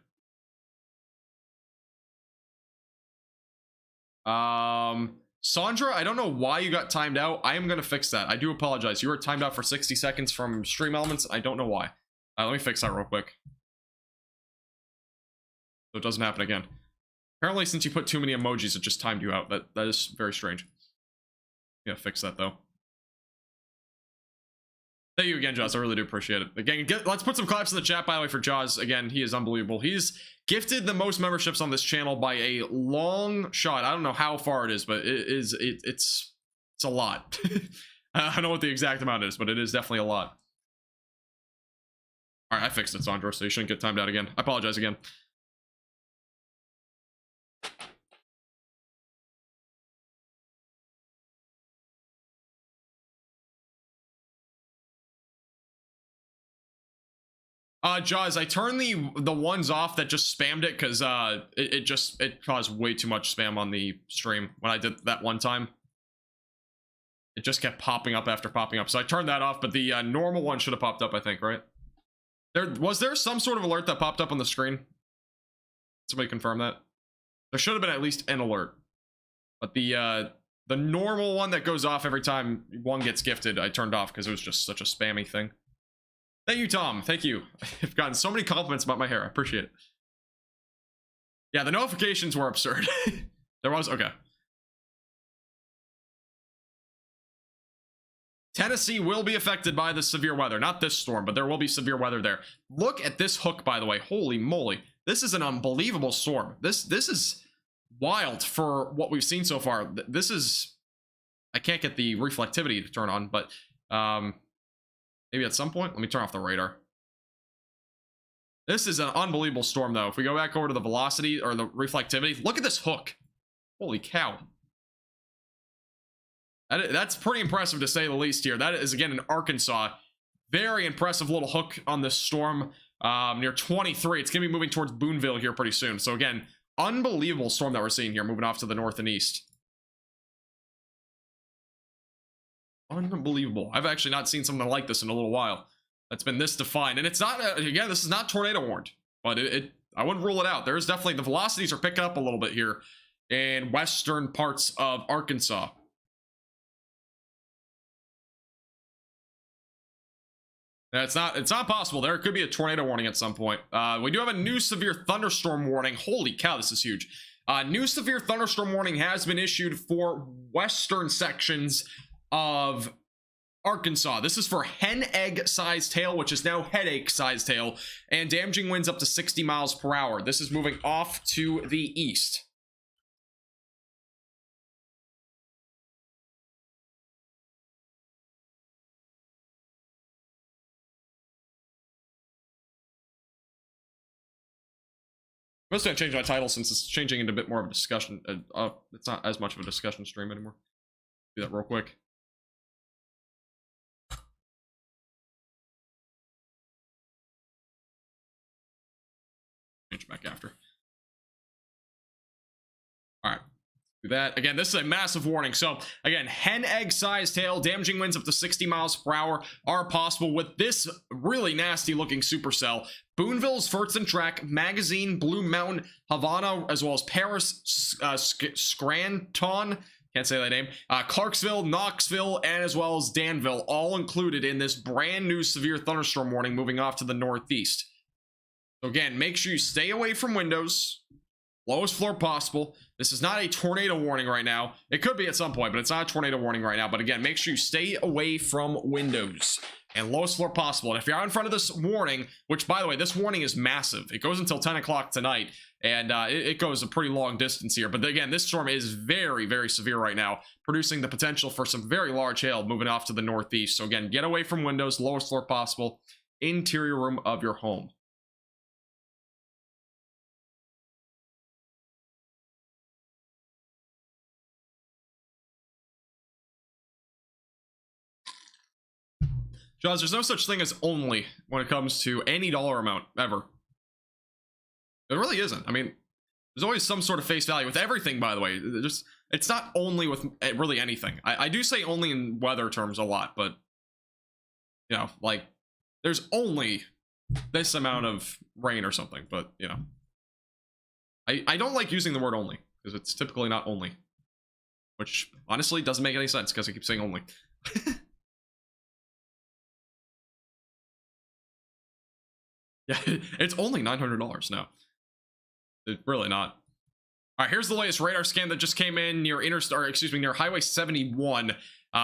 Sandra, I don't know why you got timed out. I am going to fix that. I do apologize. You were timed out for 60 seconds from Stream Elements. I don't know why. Let me fix that real quick, so it doesn't happen again. Apparently, since you put too many emojis, it just timed you out. That is very strange. Yeah, fix that though. Thank you again, Jaws. I really do appreciate it. Again, let's put some claps in the chat, by the way, for Jaws. Again, he is unbelievable. He's gifted the most memberships on this channel by a long shot. I don't know how far it is, but it's a lot. I don't know what the exact amount is, but it is definitely a lot. All right, I fixed it, Sandra, so you shouldn't get timed out again. I apologize again. Jaws, I turned the ones off that just spammed it because it caused way too much spam on the stream when I did that one time. It just kept popping up after popping up, so I turned that off. But the normal one should have popped up, I think, right? Was there some sort of alert that popped up on the screen? Somebody confirm that. There should have been at least an alert, but the normal one that goes off every time one gets gifted, I turned off because it was just such a spammy thing. Thank you, Tom. Thank you. I've gotten so many compliments about my hair. I appreciate it. Yeah, the notifications were absurd. There was? Okay. Tennessee will be affected by the severe weather. Not this storm, but there will be severe weather there. Look at this hook, by the way. Holy moly. This is an unbelievable storm. This is wild for what we've seen so far. This is... I can't get the reflectivity to turn on, but... maybe at some point. Let me turn off the radar. This is an unbelievable storm, though. If we go back over to the velocity or the reflectivity, look at this hook. Holy cow. That's pretty impressive, to say the least here. That is, again, in Arkansas. Very impressive little hook on this storm near 23. It's going to be moving towards Boonville here pretty soon. So, again, unbelievable storm that we're seeing here, moving off to the north and east. Unbelievable. I've actually not seen something like this in a little while. That's been this defined. And it's not, again, this is not tornado warned, but I wouldn't rule it out. There's definitely, the velocities are picking up a little bit here in western parts of Arkansas. It's not possible. There could be a tornado warning at some point. We do have a new severe thunderstorm warning. Holy cow, this is huge. New severe thunderstorm warning has been issued for western sections of Arkansas. This is for hen egg sized hail, which is now headache sized hail, and damaging winds up to 60 miles per hour. This is moving off to the east. I'm just going to change my title since it's changing into a bit more of a discussion. It's not as much of a discussion stream anymore. Do that real quick. Change back after. All right. Do that. Again, this is a massive warning. So, again, hen egg sized hail, damaging winds up to 60 miles per hour are possible with this really nasty looking supercell. Boonville's Furtzen Track, Magazine, Blue Mountain, Havana, as well as Paris, Scranton, can't say that name, Clarksville, Knoxville, and as well as Danville, all included in this brand new severe thunderstorm warning moving off to the northeast. So again, make sure you stay away from windows, lowest floor possible. This is not a tornado warning right now. It could be at some point, but it's not a tornado warning right now. But again, make sure you stay away from windows. and lowest floor possible. And if you're out in front of this warning, which by the way, this warning is massive, it goes until 10 o'clock tonight, and it goes a pretty long distance here. But again, this storm is very, very severe right now, producing the potential for some very large hail moving off to the northeast. So again, get away from windows, lowest floor possible, interior room of your home. Jaws, there's no such thing as only when it comes to any dollar amount, ever. It really isn't. I mean, there's always some sort of face value with everything, by the way. It's not only with really anything. I do say only in weather terms a lot, but, you know, like, there's only this amount of rain or something, but, you know. I don't like using the word only, because it's typically not only. Which, honestly, doesn't make any sense, because I keep saying only. Yeah, it's only $900 now. It's really not. All right, here's the latest radar scan that just came in near near Highway 71.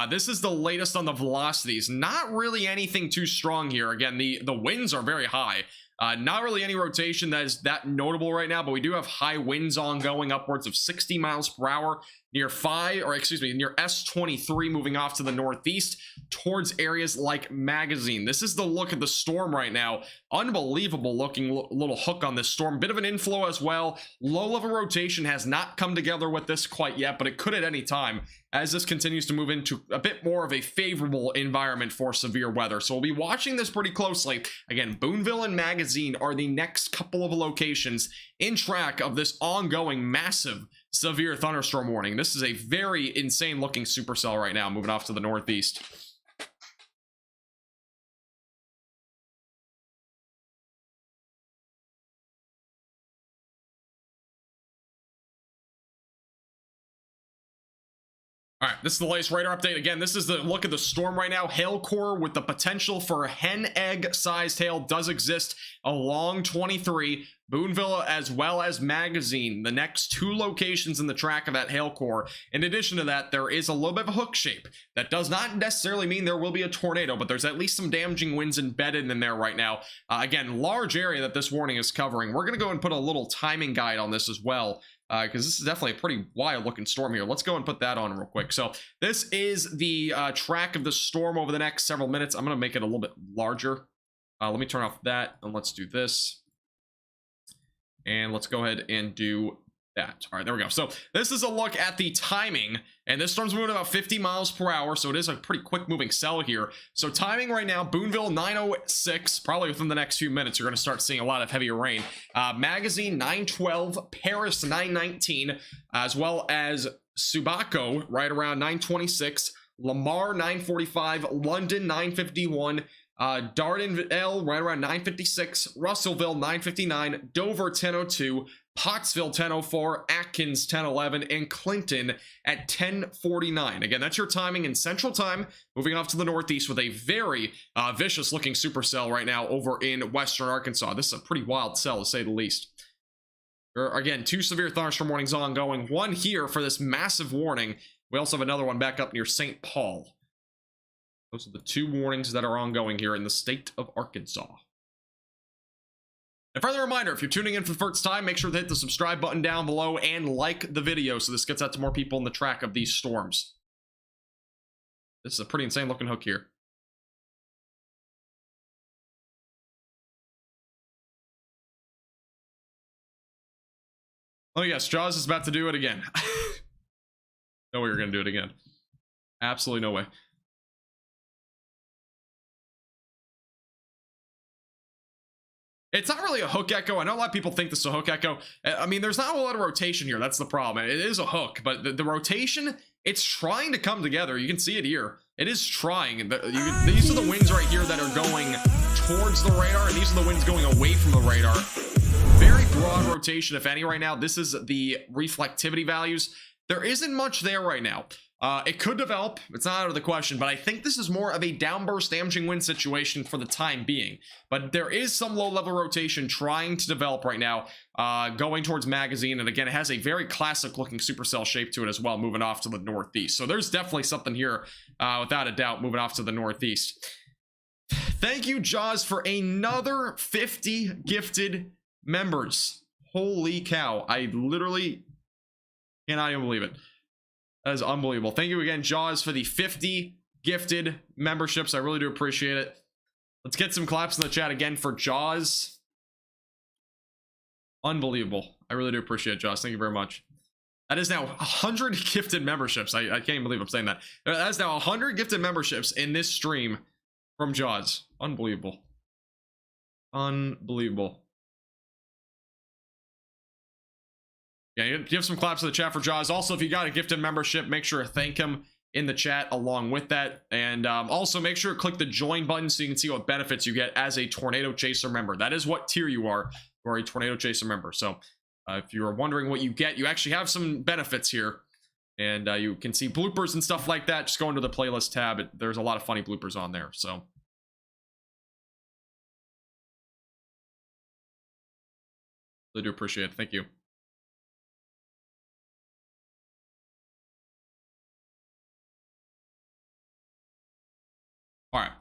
This is the latest on the velocities. Not really anything too strong here. Again, the winds are very high. Not really any rotation that is that notable right now, but we do have high winds ongoing, upwards of 60 miles per hour near near S23, moving off to the northeast towards areas like Magazine. This is the look at the storm right now. Unbelievable looking little hook on this storm. Bit of an inflow as well. Low level rotation has not come together with this quite yet, but it could at any time as this continues to move into a bit more of a favorable environment for severe weather. So we'll be watching this pretty closely. Again, Boonville and Magazine are the next couple of locations in track of this ongoing massive severe thunderstorm warning. This is a very insane looking supercell right now, moving off to the northeast. All right, this is the latest radar update. Again, this is the look at the storm right now. Hail core with the potential for hen egg sized hail does exist along 23, Boonville as well as Magazine, the next two locations in the track of that hail core. In addition to that, there is a little bit of a hook shape. That does not necessarily mean there will be a tornado, but there's at least some damaging winds embedded in there right now. Again, large area that this warning is covering. We're going to go and put a little timing guide on this as well, because this is definitely a pretty wild looking storm here. Let's go and put that on real quick. So this is the track of the storm over the next several minutes. I'm going to make it a little bit larger. Let me turn off that, and let's do this. And let's go ahead and do that. All right, there we go. So this is a look at the timing, and this storm's moving about 50 miles per hour, so it is a pretty quick moving cell here. So timing right now, Boonville 9:06, probably within the next few minutes you're going to start seeing a lot of heavier rain. Magazine 9:12, Paris 9:19, as well as Subiaco right around 9:26, Lamar 9:45, London 9:51, Dardanville right around 9:56, Russellville 9:59, Dover 10:02, Pottsville 10:04, Atkins 10:11, and Clinton at 10:49. Again, that's your timing in Central Time, moving off to the northeast with a very vicious looking supercell right now over in western Arkansas. This is a pretty wild cell, to say the least. Again, two severe thunderstorm warnings ongoing. One here for this massive warning. We also have another one back up near St. Paul. Those are the two warnings that are ongoing here in the state of Arkansas. A further reminder, if you're tuning in for the first time, make sure to hit the subscribe button down below and like the video so this gets out to more people in the track of these storms. This is a pretty insane looking hook here. Oh yes, Jaws is about to do it again. No way you're going to do it again. Absolutely no way. It's not really a hook echo. I know a lot of people think this is a hook echo. I mean, there's not a lot of rotation here. That's the problem. It is a hook, but the rotation, it's trying to come together. You can see it here. It is trying. These are the winds right here that are going towards the radar, and these are the winds going away from the radar. Very broad rotation, if any, right now. This is the reflectivity values. There isn't much there right now. It could develop, it's not out of the question, but I think this is more of a downburst damaging wind situation for the time being. But there is some low-level rotation trying to develop right now, going towards Magazine, and again, it has a very classic-looking supercell shape to it as well, moving off to the northeast. So there's definitely something here, without a doubt, moving off to the northeast. thank you, Jaws, for another 50 gifted members. Holy cow. I literally cannot even believe it. That is unbelievable. Thank you again, Jaws, for the 50 gifted memberships. I really do appreciate it. Let's get some claps in the chat again for Jaws. Unbelievable. I really do appreciate it, Jaws. Thank you very much. That is now 100 gifted memberships. I can't even believe I'm saying that. That is now 100 gifted memberships in this stream from Jaws. Unbelievable. Unbelievable. Yeah, give some claps in the chat for Jaws. Also, if you got a gifted membership, make sure to thank him in the chat along with that. And also make sure to click the join button so you can see what benefits you get as a Tornado Chaser member. That is what tier you are. You are a Tornado Chaser member. So if you're wondering what you get, you actually have some benefits here. And you can see bloopers and stuff like that. Just go into the playlist tab. There's a lot of funny bloopers on there. So really do appreciate it. Thank you. All right.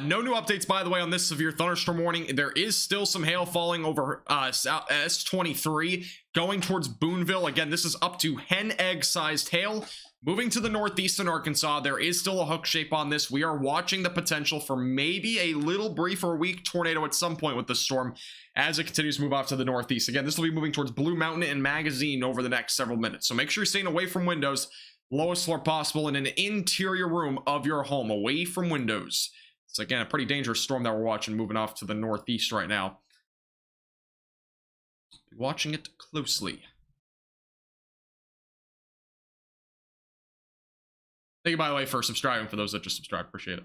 No new updates, by the way, on this severe thunderstorm warning. There is still some hail falling over S23 going towards Boonville. Again, this is up to hen egg sized hail. Moving to the northeastern Arkansas, there is still a hook shape on this. We are watching the potential for maybe a little brief or weak tornado at some point with the storm as it continues to move off to the northeast. Again, this will be moving towards Blue Mountain and Magazine over the next several minutes. So make sure you're staying away from windows, lowest floor possible in an interior room of your home, away from windows. It's, again, a pretty dangerous storm that we're watching moving off to the northeast right now. Be watching it closely. Thank you, by the way, for subscribing, for those that just subscribed. Appreciate it.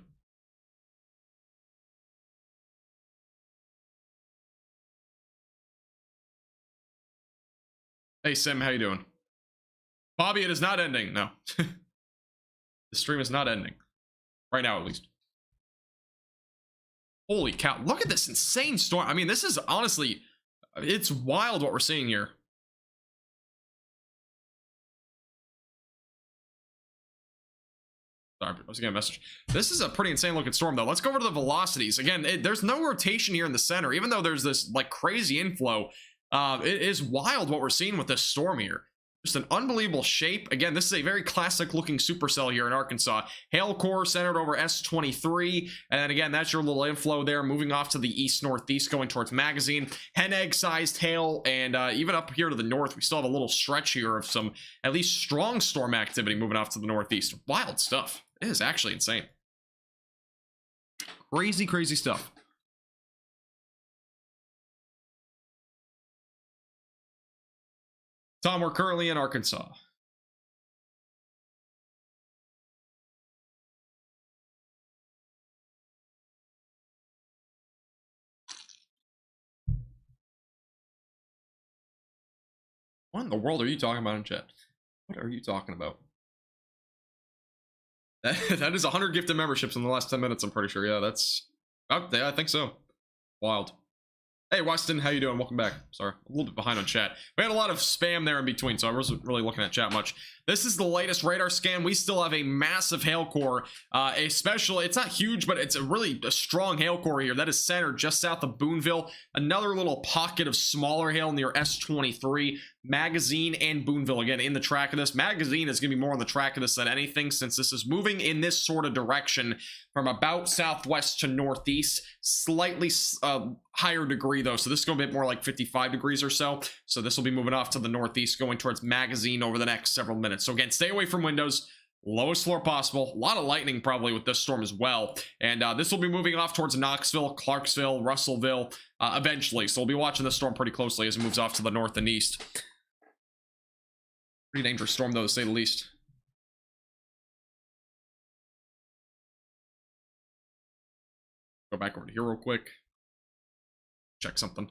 Hey, Sim, how you doing? Bobby, it is not ending. No. The stream is not ending. Right now, at least. Holy cow. Look at this insane storm. I mean, this is honestly, it's wild what we're seeing here. Sorry, I was getting a message. This is a pretty insane looking storm, though. Let's go over to the velocities. Again, there's no rotation here in the center, even though there's this like crazy inflow. It is wild what we're seeing with this storm here. Just an unbelievable shape. Again, this is a very classic looking supercell here in Arkansas. Hail core centered over S23. And then again, that's your little inflow there, moving off to the east-northeast, going towards Magazine. Hen egg sized hail. And even up here to the north, we still have a little stretch here of some at least strong storm activity moving off to the northeast. Wild stuff. It is actually insane. Crazy, crazy stuff. Tom, we're currently in Arkansas. What in the world are you talking about in chat? What are you talking about? That is 100 gifted memberships in the last 10 minutes, I'm pretty sure. Yeah, that's... Oh, yeah, I think so. Wild. Hey, Weston, how you doing? Welcome back. Sorry, a little bit behind on chat. We had a lot of spam there in between, so I wasn't really looking at chat much. This is the latest radar scan. We still have a massive hail core. It's not huge, but it's a strong hail core here. That is centered just south of Boonville. Another little pocket of smaller hail near S23. Magazine and Boonville, again, in the track of this. Magazine is going to be more on the track of this than anything, since this is moving in this sort of direction from about southwest to northeast. Slightly higher degree, though, so this is going to be more like 55 degrees or so. So this will be moving off to the northeast, going towards Magazine over the next several minutes. So again, stay away from windows, lowest floor possible. A lot of lightning probably with this storm as well. And this will be moving off towards Knoxville, Clarksville, Russellville eventually. So we'll be watching this storm pretty closely as it moves off to the north and east. Pretty dangerous storm, though, to say the least. Go back over to here real quick. Check something.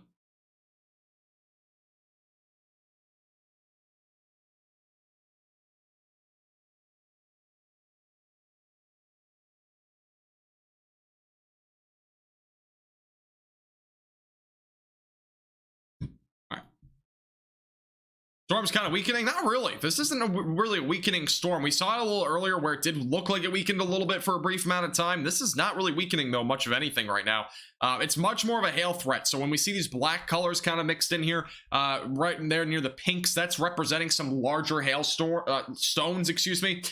Storm's kind of weakening. Not really. This isn't really a weakening storm. We saw it a little earlier where it did look like it weakened a little bit for a brief amount of time. This is not really weakening, though, much of anything right now. It's much more of a hail threat. So when we see these black colors kind of mixed in here, right in there near the pinks, that's representing some larger hail stones, excuse me,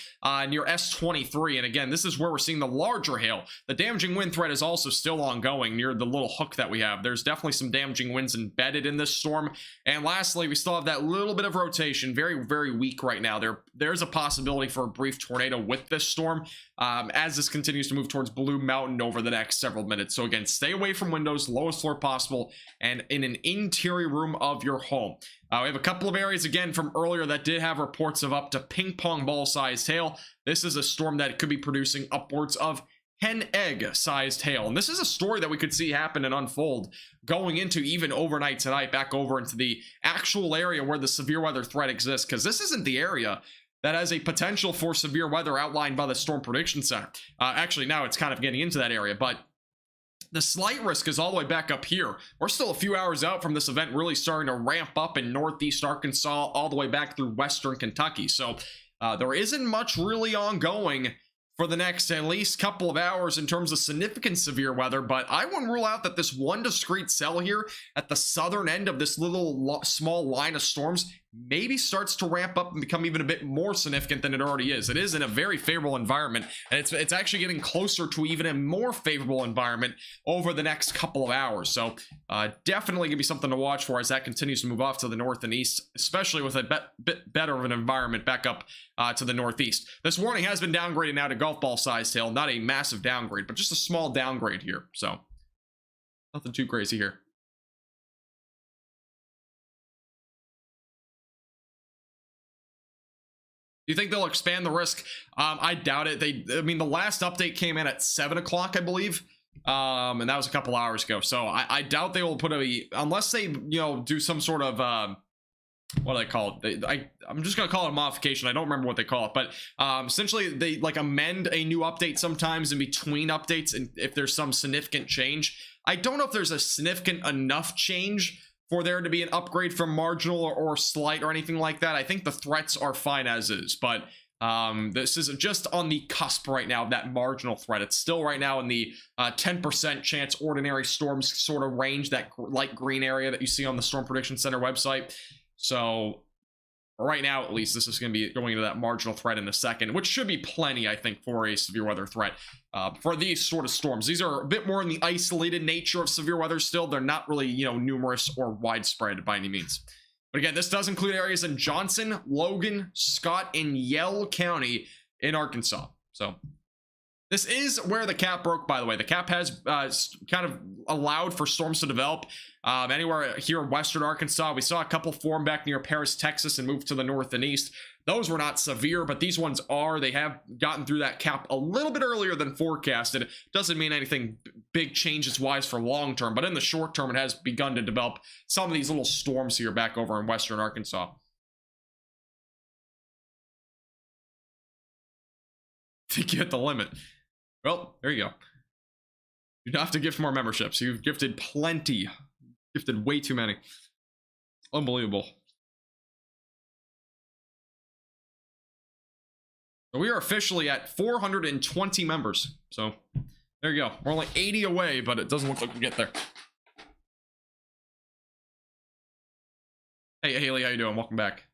near S23. And again, this is where we're seeing the larger hail. The damaging wind threat is also still ongoing near the little hook that we have. There's definitely some damaging winds embedded in this storm. And lastly, we still have that little bit of rotation, very weak right now. There's a possibility for a brief tornado with this storm as this continues to move towards Blue Mountain over the next several minutes. So again, stay away from windows, lowest floor possible, and in an interior room of your home. We have a couple of areas again from earlier that did have reports of up to ping pong ball sized hail. This is a storm that could be producing upwards of 10 egg sized hail, and this is a story that we could see happen and unfold going into even overnight tonight, back over into the actual area where the severe weather threat exists, because this isn't the area that has a potential for severe weather outlined by the Storm Prediction Center. Actually, now it's kind of getting into that area, but the slight risk is all the way back up here. We're still a few hours out from this event really starting to ramp up in northeast Arkansas all the way back through western Kentucky. So there isn't much really ongoing for the next at least couple of hours in terms of significant severe weather, but I wouldn't rule out that this one discrete cell here at the southern end of this little small line of storms maybe starts to ramp up and become even a bit more significant than it already is. It is in a very favorable environment, and it's actually getting closer to even a more favorable environment over the next couple of hours. So definitely gonna be something to watch for as that continues to move off to the north and east, especially with a bit better of an environment back up to the northeast. This warning has been downgraded now to golf ball sized hail, not a massive downgrade, but just a small downgrade here. So nothing too crazy here. Do you think they'll expand the risk? I doubt it. I mean, the last update came in at 7 o'clock, I believe. And that was a couple hours ago. So I doubt they will put unless they, do some sort of, what do they call it? I'm just going to call it a modification. I don't remember what they call it, but essentially they like amend a new update sometimes in between updates. And if there's some significant change, I don't know if there's a significant enough change for there to be an upgrade from marginal or slight or anything like that. I think the threats are fine as is, but this is just on the cusp right now of that marginal threat. It's still right now in the 10% chance ordinary storms sort of range, that light green area that you see on the Storm Prediction Center website. So right now, at least, this is going to be going into that marginal threat in a second, which should be plenty, I think, for a severe weather threat for these sort of storms. These are a bit more in the isolated nature of severe weather still. They're not really, numerous or widespread by any means. But again, this does include areas in Johnson, Logan, Scott, and Yell County in Arkansas. So this is where the cap broke, by the way. The cap has kind of allowed for storms to develop anywhere here in western Arkansas. We saw a couple form back near Paris, Texas, and move to the north and east. Those were not severe, but these ones are. They have gotten through that cap a little bit earlier than forecasted. Doesn't mean anything big changes wise for long term, but in the short term, it has begun to develop some of these little storms here back over in western Arkansas. I think you hit the limit. Well, there you go. You don't have to gift more memberships. You've gifted plenty. Gifted way too many. Unbelievable. So we are officially at 420 members. So there you go. We're only 80 away, but it doesn't look like we'll get there. Hey, Haley, how you doing? Welcome back.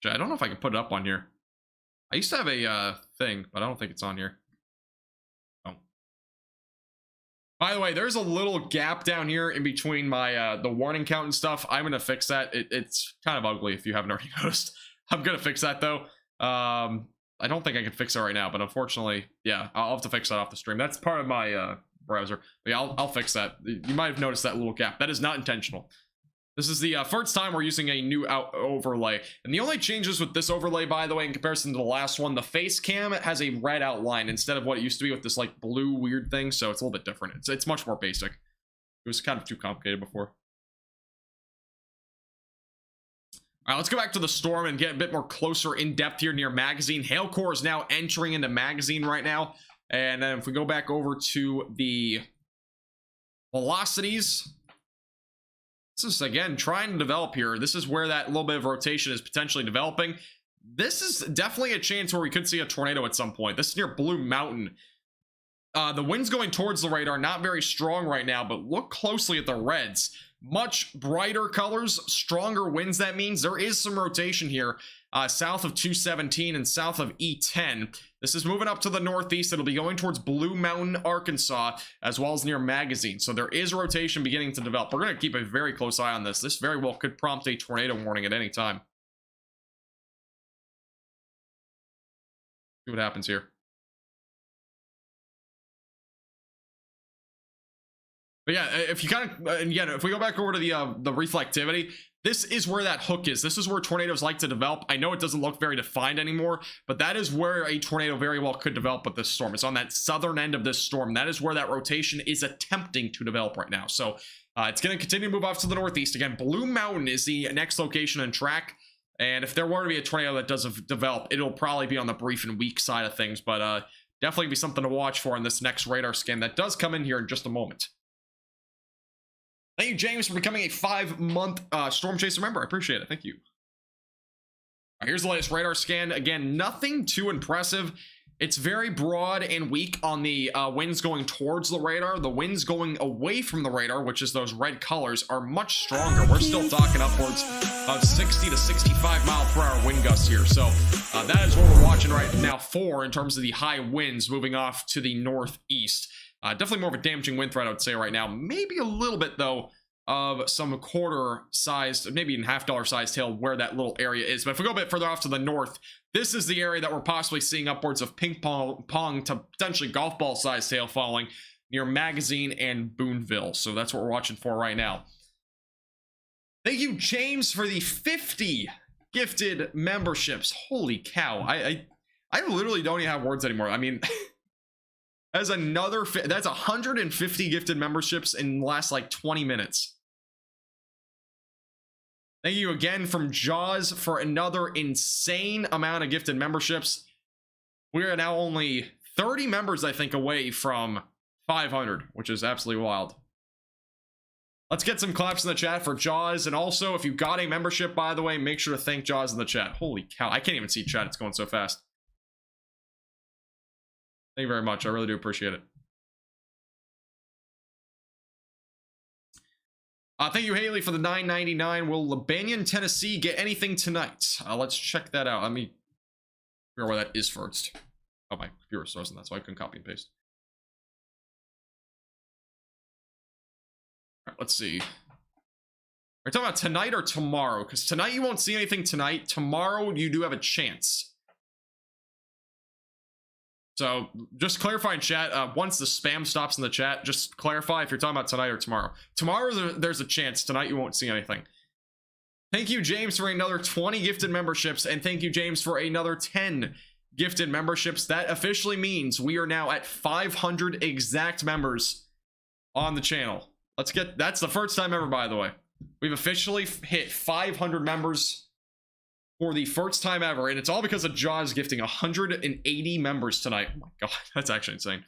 I don't know if I can put it up on here. I used to have a thing, but I don't think it's on here. Oh. By the way, there's a little gap down here in between my the warning count and stuff. I'm gonna fix that. It's kind of ugly if you haven't already noticed. I'm gonna fix that though. I don't think I can fix it right now, but unfortunately, yeah, I'll have to fix that off the stream. That's part of my browser. But yeah, I'll fix that. You might have noticed that little gap. That is not intentional. This is the first time we're using a new overlay. And the only changes with this overlay, by the way, in comparison to the last one, the face cam has a red outline instead of what it used to be with this like blue weird thing. So it's a little bit different. It's much more basic. It was kind of too complicated before. All right, let's go back to the storm and get a bit more closer in depth here near Magazine. Hail core is now entering into Magazine right now. And then if we go back over to the velocities, This is, again, trying to develop here. This is where that little bit of rotation is potentially developing. This is definitely a chance where we could see a tornado at some point. This is near Blue Mountain. The wind's going towards the radar, not very strong right now, but look closely at the reds. Much brighter colors, stronger winds. That means there is some rotation here south of 217 and south of E10. This is moving up to the northeast. It'll be going towards Blue Mountain, Arkansas, as well as near Magazine. So there is rotation beginning to develop. We're going to keep a very close eye on this. This very well could prompt a tornado warning at any time. See what happens here. But yeah, if you kind of, again, if we go back over to the reflectivity, this is where that hook is. This is where tornadoes like to develop. I know it doesn't look very defined anymore, but that is where a tornado very well could develop with this storm. It's on that southern end of this storm. That is where that rotation is attempting to develop right now. So it's going to continue to move off to the northeast. Again, Blue Mountain is the next location and track. And if there were to be a tornado that does develop, it'll probably be on the brief and weak side of things. But definitely be something to watch for in this next radar scan that does come in here in just a moment. Thank you, James, for becoming a 5-month Storm Chaser member. I appreciate it. Thank you. All right, here's the latest radar scan. Again, nothing too impressive. It's very broad and weak on the winds going towards the radar. The winds going away from the radar, which is those red colors, are much stronger. We're still talking upwards of 60 to 65 mile per hour wind gusts here. So that is what we're watching right now for in terms of the high winds moving off to the northeast. Definitely more of a damaging wind threat, I would say, right now. Maybe a little bit, though, of some quarter-sized, maybe even half-dollar-sized hail where that little area is. But if we go a bit further off to the north, this is the area that we're possibly seeing upwards of ping-pong to potentially golf ball-sized hail falling near Magazine and Boonville. So that's what we're watching for right now. Thank you, James, for the 50 gifted memberships. Holy cow. I literally don't even have words anymore. I mean... That's 150 gifted memberships in the last like 20 minutes. Thank you again from Jaws for another insane amount of gifted memberships. We are now only 30 members, I think, away from 500, which is absolutely wild. Let's get some claps in the chat for Jaws. And also, if you got a membership, by the way, make sure to thank Jaws in the chat. Holy cow, I can't even see chat. It's going so fast. Thank you very much. I really do appreciate it. Thank you, Haley, for the $9.99. Will Lebanon, Tennessee get anything tonight? Let's check that out. Let me figure out where that is first. Oh, my computer was frozen. That's why I couldn't copy and paste. All right, let's see. Are we talking about tonight or tomorrow? Because tonight you won't see anything tonight. Tomorrow you do have a chance. So just clarify in chat, once the spam stops in the chat, just clarify if you're talking about tonight or tomorrow. Tomorrow, there's a chance. Tonight, you won't see anything. Thank you, James, for another 20 gifted memberships. And thank you, James, for another 10 gifted memberships. That officially means we are now at 500 exact members on the channel. That's the first time ever, by the way. We've officially hit 500 members for the first time ever, and it's all because of Jaws gifting 180 members tonight. Oh my god, that's actually insane.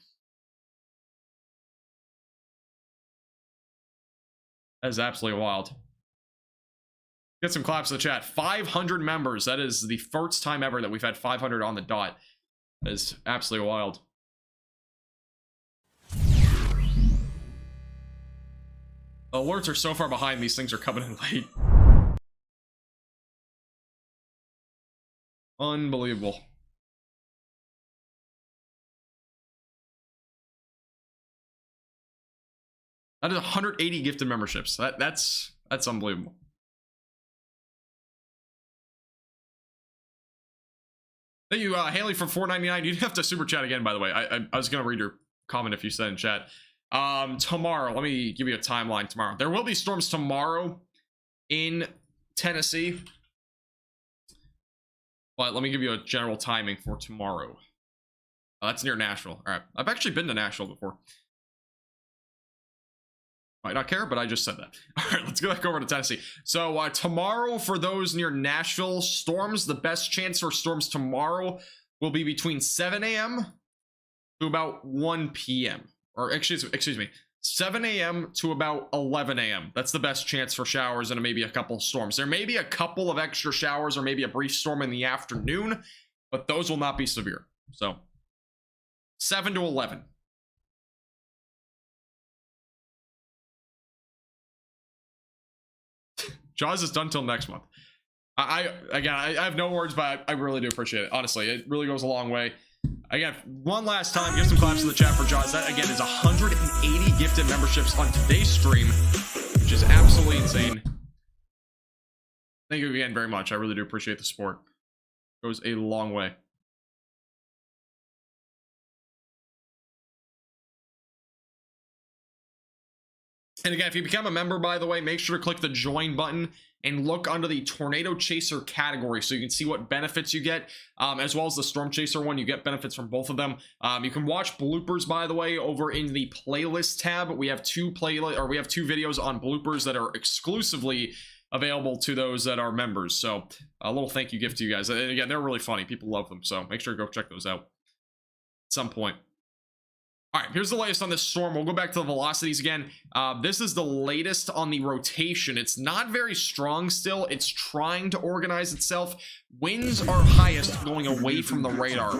That is absolutely wild. Get some claps in the chat. 500 members. That is the first time ever that we've had 500 on the dot. That is absolutely wild. The alerts are so far behind, these things are coming in late. Unbelievable. That is 180 gifted memberships. That's unbelievable. Thank you, Haley, for $4.99. You have to super chat again, by the way. I was gonna read your comment if you said in chat. Tomorrow, let me give you a timeline tomorrow. There will be storms tomorrow in Tennessee. But let me give you a general timing for tomorrow. That's near Nashville. All right. I've actually been to Nashville before. Might not care, but I just said that. All right, let's go back over to Tennessee. So tomorrow, for those near Nashville, storms, the best chance for storms tomorrow will be between 7 a.m. to about 1 p.m. Or excuse me, 7 a.m. to about 11 a.m. That's the best chance for showers and maybe a couple of storms. There may be a couple of extra showers or maybe a brief storm in the afternoon, but those will not be severe. So 7 to 11. Jaws is done till next month. I have no words, but I really do appreciate it. Honestly, it really goes a long way. Again, one last time, give some claps in the chat for Jaws. That, again, is 180 gifted memberships on today's stream, which is absolutely insane. Thank you again very much. I really do appreciate the support. It goes a long way. And again, if you become a member, by the way, make sure to click the join button and look under the Tornado Chaser category so you can see what benefits you get, as well as the Storm Chaser one. You get benefits from both of them. You can watch bloopers, by the way, over in the playlist tab. We have two videos on bloopers that are exclusively available to those that are members. So a little thank you gift to you guys. And again, they're really funny. People love them. So make sure to go check those out at some point. All right, here's the latest on this storm. We'll go back to the velocities again. This is the latest on the rotation. It's not very strong still. It's trying to organize itself. Winds are highest going away from the radar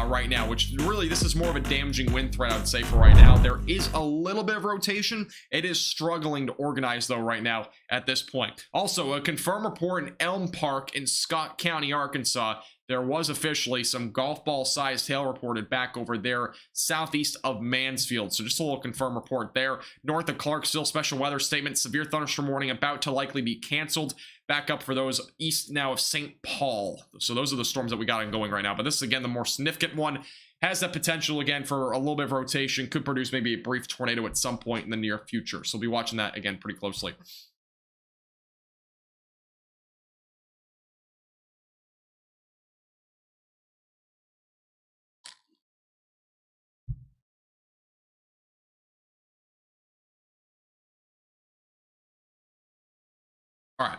right now, which really, this is more of a damaging wind threat, I would say, for right now. There is a little bit of rotation. It is struggling to organize, though, right now at this point. Also, a confirmed report in Elm Park in Scott County, Arkansas. There was officially some golf ball sized hail reported back over there southeast of Mansfield. So just a little confirmed report there. North of Clarksville, special weather statement, severe thunderstorm warning about to likely be canceled. Back up for those east now of St. Paul. So those are the storms that we got going right now. But this is, again, the more significant one. Has that potential, again, for a little bit of rotation. Could produce maybe a brief tornado at some point in the near future. So we'll be watching that, again, pretty closely. All right.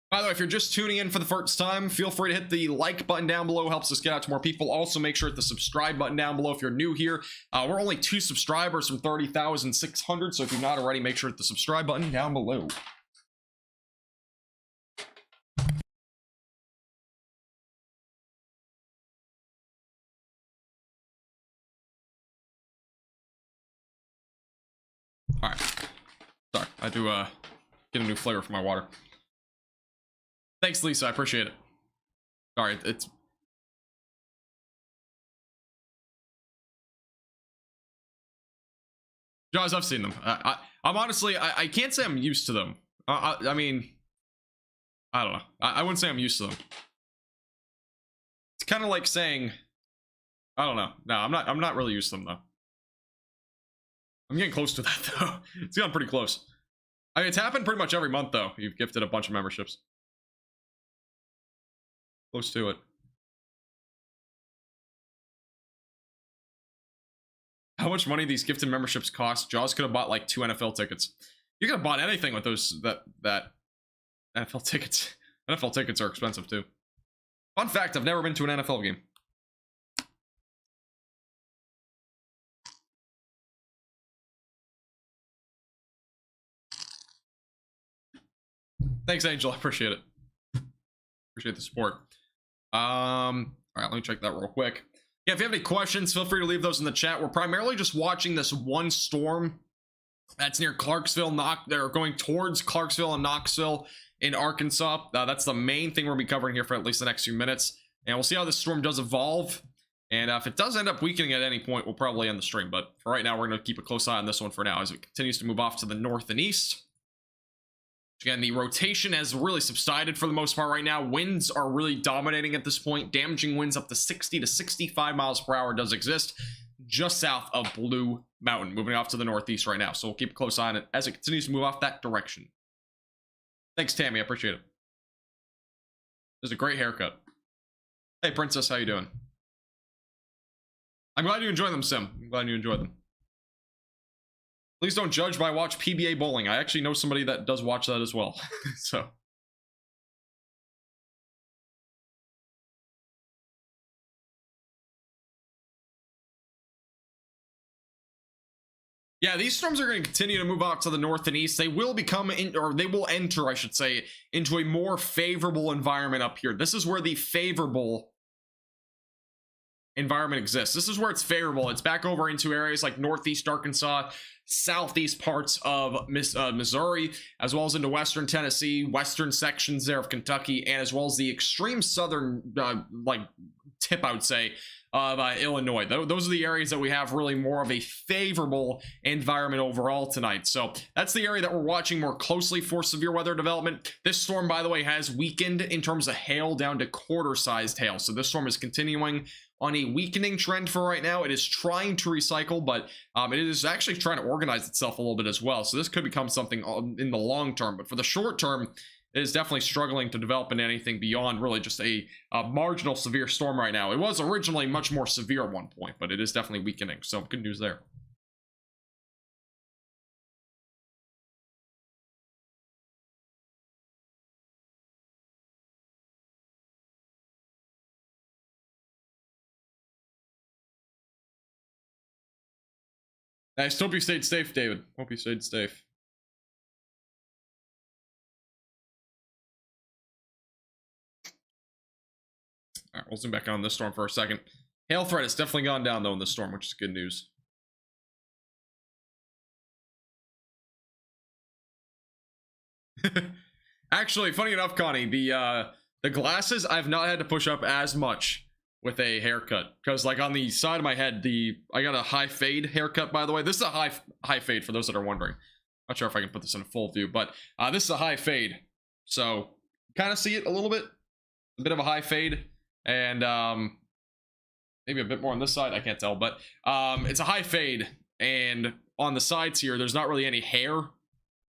By the way, if you're just tuning in for the first time, feel free to hit the like button down below. Helps us get out to more people. Also, make sure to hit the subscribe button down below if you're new here. We're only 2 subscribers from 30,600, so if you're not already, make sure to hit the subscribe button down below. All right. Sorry, I had to get a new flavor for my water. Thanks, Lisa. I appreciate it. Sorry, it's... Jaws, I've seen them. I'm honestly... I can't say I'm used to them. I mean... I don't know. I wouldn't say I'm used to them. It's kind of like saying... I don't know. No, I'm not really used to them, though. I'm getting close to that, though. It's gotten pretty close. I mean, it's happened pretty much every month, though. You've gifted a bunch of memberships. Close to it. How much money these gifted memberships cost? Jaws could have bought like 2 NFL tickets. You could have bought anything with those that NFL tickets. NFL tickets are expensive too. Fun fact, I've never been to an NFL game. Thanks, Angel. I appreciate it. Appreciate the support. All right, let me check that real quick. Yeah, if you have any questions, feel free to leave those in the chat. We're primarily just watching this one storm that's near Clarksville. They're going towards Clarksville and Knoxville in Arkansas. That's the main thing we'll be covering here for at least the next few minutes. And we'll see how this storm does evolve. And if it does end up weakening at any point, we'll probably end the stream. But for right now, we're going to keep a close eye on this one for now as it continues to move off to the north and east. Again, the rotation has really subsided for the most part right now. Winds are really dominating at this point. Damaging winds up to 60 to 65 miles per hour does exist just south of Blue Mountain, moving off to the northeast right now. So we'll keep a close eye on it as it continues to move off that direction. Thanks, Tammy. I appreciate it. There's a great haircut. Hey, Princess. How you doing? I'm glad you enjoy them, Sim. I'm glad you enjoy them. Please don't judge by watch PBA bowling. I actually know somebody that does watch that as well. So Yeah, these storms are going to continue to move out to the north and east. They will become or they will enter, I should say, into a more favorable environment up here. This is where the favorable environment exists. This is where it's favorable. It's back over into areas like northeast Arkansas, southeast parts of Missouri, as well as into western Tennessee, western sections there of Kentucky, and as well as the extreme southern like tip, I would say, of Illinois. Those are the areas that we have really more of a favorable environment overall tonight. So that's the area that we're watching more closely for severe weather development. This storm, by the way, has weakened in terms of hail down to quarter-sized hail. So this storm is continuing on a weakening trend for right now. It is trying to recycle, but it is actually trying to organize itself a little bit as well. So this could become something in the long term, but for the short term, it is definitely struggling to develop into anything beyond really just a marginal severe storm right now. It was originally much more severe at one point, but it is definitely weakening. So good news there. Nice. Hope you stayed safe, David. Hope you stayed safe. All right, we'll zoom back on this storm for a second. Hail threat has definitely gone down, though, in this storm, which is good news. Actually, funny enough, Connie, the glasses, I've not had to push up as much with a haircut, because like on the side of my head, I got a high fade haircut, by the way. This is a high fade for those that are wondering. Not sure if I can put this in full view, but this is a high fade, so kind of see it a little bit, a bit of a high fade, and maybe a bit more on this side, I can't tell, but it's a high fade, and on the sides here there's not really any hair.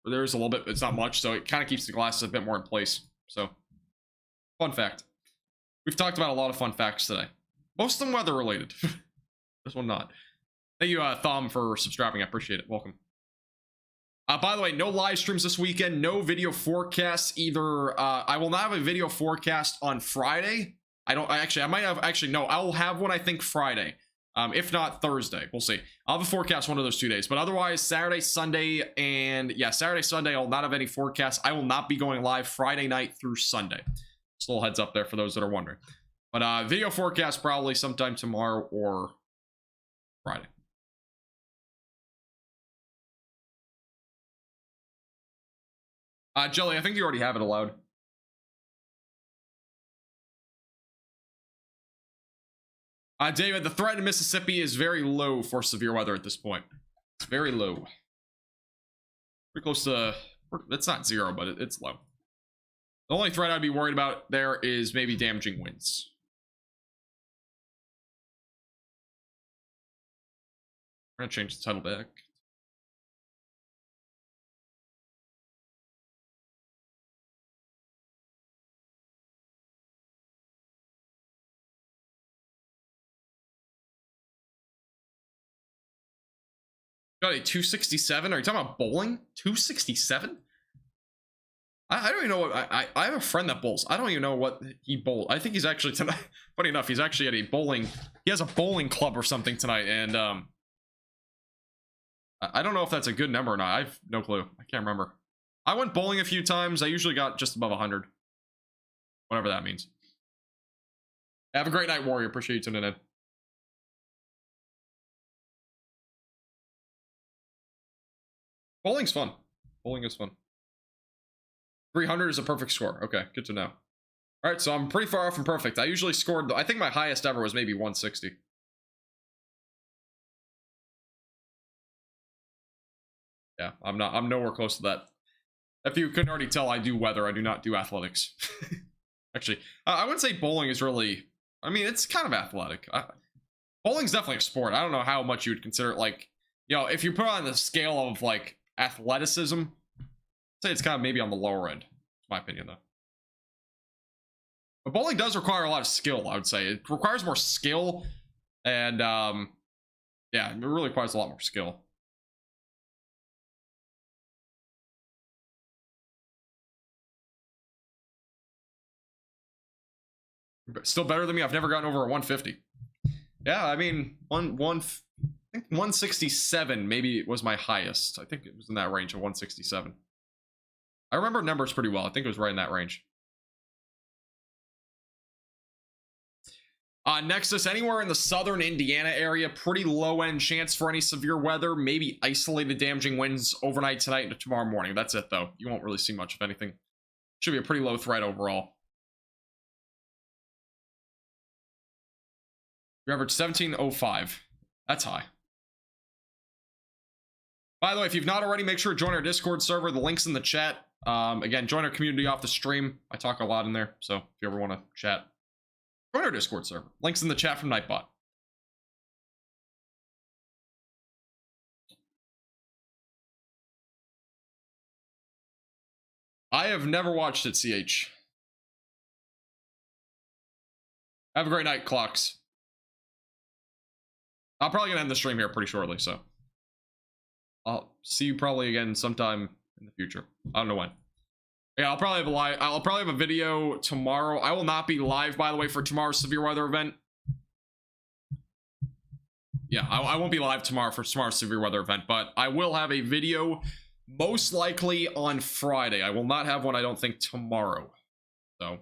There's a little bit, but it's not much, so it kind of keeps the glasses a bit more in place. So fun fact. We've talked about a lot of fun facts today. Most of them weather related. This one not. Thank you, Thom, for subscribing. I appreciate it. Welcome. By the way, no live streams this weekend. No video forecasts either. I will not have a video forecast on Friday. I might have, no, I will have one, I think, Friday. If not Thursday. We'll see. I'll have a forecast one of those 2 days. But otherwise, Saturday, Sunday, and yeah, Saturday, Sunday, I'll not have any forecasts. I will not be going live Friday night through Sunday. Just a little heads up there for those that are wondering. But video forecast probably sometime tomorrow or Friday. Jelly, I think you already have it allowed. David, the threat in Mississippi is very low for severe weather at this point. It's very low. Pretty close to, it's not zero, but it's low. The only threat I'd be worried about there is maybe damaging winds. We're gonna change the title back. Got a 267. Are you talking about bowling? 267? I don't even know what I have a friend that bowls. I don't even know what he bowled. I think he's actually tonight. Funny enough, he's actually at a bowling. He has a bowling club or something tonight, and I don't know if that's a good number or not. I have no clue. I can't remember. I went bowling a few times. I usually got just above 100, whatever that means. Have a great night, Warrior. Appreciate you tuning in. Bowling's fun. Bowling is fun. 300 is a perfect score. Okay, good to know. All right, so I'm pretty far off from perfect. I usually scored, I think my highest ever was maybe 160. Yeah, I'm nowhere close to that. If you couldn't already tell, I do weather. I do not do athletics. Actually, I wouldn't say bowling is really, I mean, it's kind of athletic. Bowling's definitely a sport. I don't know how much you would consider it, like, you know, if you put it on the scale of like athleticism, I'd say it's kind of maybe on the lower end, in my opinion, though. But bowling does require a lot of skill, I would say. It requires more skill, and yeah, it really requires a lot more skill. Still better than me. I've never gotten over a 150. Yeah, I mean, I think I think 167 maybe was my highest. I think it was in that range of 167. I remember numbers pretty well. I think it was right in that range. Nexus, anywhere in the southern Indiana area, pretty low-end chance for any severe weather, maybe isolated damaging winds overnight tonight into tomorrow morning. That's it, though. You won't really see much of anything. Should be a pretty low threat overall. You average 1705. That's high. By the way, if you've not already, make sure to join our Discord server. The link's in the chat. Again, join our community off the stream. I talk a lot in there, so if you ever want to chat, join our Discord server. Links in the chat from Nightbot. I have never watched it, CH. Have a great night, Clocks. I'm probably gonna end the stream here pretty shortly, so I'll see you probably again sometime in the future. I don't know when. Yeah, I'll probably have a video tomorrow. I will not be live, by the way, for tomorrow's severe weather event. Yeah, I won't be live tomorrow for tomorrow's severe weather event, but I will have a video most likely on Friday. I will not have one, I don't think, tomorrow. So,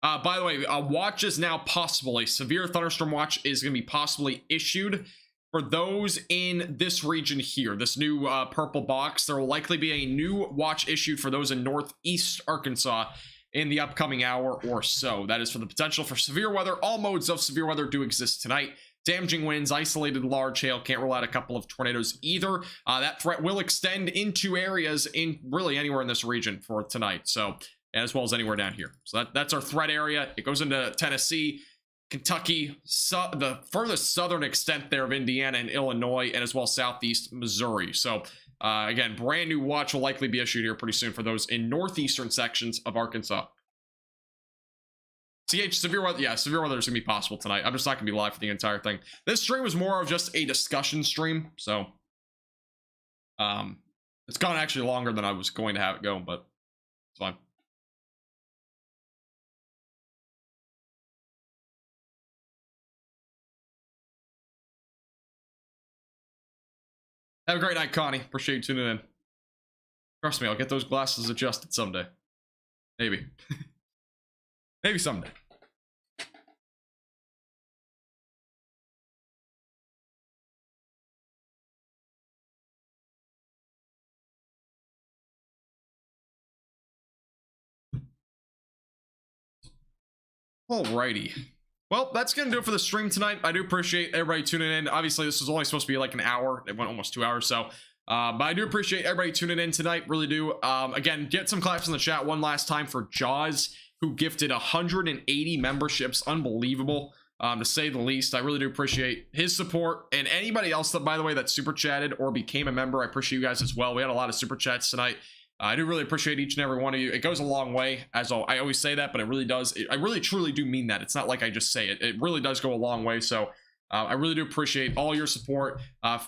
by the way, a watch is now possible. A severe thunderstorm watch is going to be possibly issued for those in this region here. This new purple box. There will likely be a new watch issued for those in northeast Arkansas in the upcoming hour or so. That is for the potential for severe weather. All modes of severe weather do exist tonight. Damaging winds, isolated large hail, can't rule out a couple of tornadoes either. That threat will extend into areas in really anywhere in this region for tonight. So, and as well as anywhere down here. So that's our threat area. It goes into Tennessee, Kentucky, the furthest southern extent there of Indiana and Illinois, and as well southeast Missouri. So again, brand new watch will likely be issued here pretty soon for those in northeastern sections of Arkansas. CH, severe weather, yeah, severe weather is gonna be possible tonight. I'm just not gonna be live for the entire thing. This stream was more of just a discussion stream, so it's gone actually longer than I was going to have it go, but it's fine. Have a great night, Connie. Appreciate you tuning in. Trust me, I'll get those glasses adjusted someday. Maybe. Maybe someday. Alrighty. Well, that's gonna do it for the stream tonight. I do appreciate everybody tuning in. Obviously, this was only supposed to be like an hour. It went almost 2 hours, so but I do appreciate everybody tuning in tonight. Really do. Again, get some claps in the chat one last time for Jaws, who gifted 180 memberships. Unbelievable, to say the least. I really do appreciate his support, and anybody else that, by the way, that super chatted or became a member. I appreciate you guys as well. We had a lot of super chats tonight. I do really appreciate each and every one of you. It goes a long way, as I always say that, but it really does. I really truly do mean that. It's not like I just say it. It really does go a long way. So I really do appreciate all your support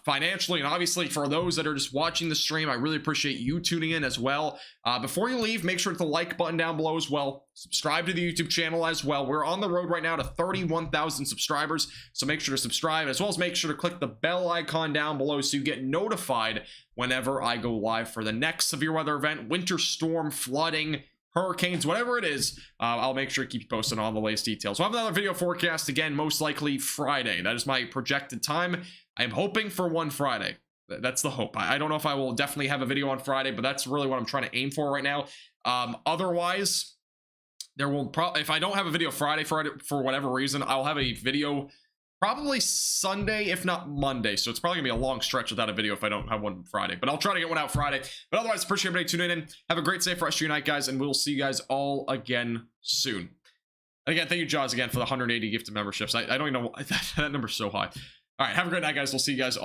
financially, and obviously for those that are just watching the stream, I really appreciate you tuning in as well. Before you leave, make sure to hit the like button down below as well. Subscribe to the YouTube channel as well. We're on the road right now to 31,000 subscribers, so make sure to subscribe, as well as make sure to click the bell icon down below so you get notified whenever I go live for the next severe weather event, winter storm, flooding, hurricanes, whatever it is. I'll make sure to keep you posted on all the latest details. We'll have another video forecast again, most likely Friday. That is my projected time. I'm hoping for one Friday. That's the hope. I don't know if I will definitely have a video on Friday, but that's really what I'm trying to aim for right now. Otherwise, there will probably, if I don't have a video Friday for whatever reason, I'll have a video probably Sunday, if not Monday. So it's probably gonna be a long stretch without a video if I don't have one Friday, but I'll try to get one out Friday. But otherwise, appreciate everybody tuning in. Have a great, safe rest of your night, guys, and we'll see you guys all again soon. And again, thank you, Jaws, again, for the 180 gifted memberships. I don't even know, that number's so high. All right, have a great night, guys. We'll see you guys all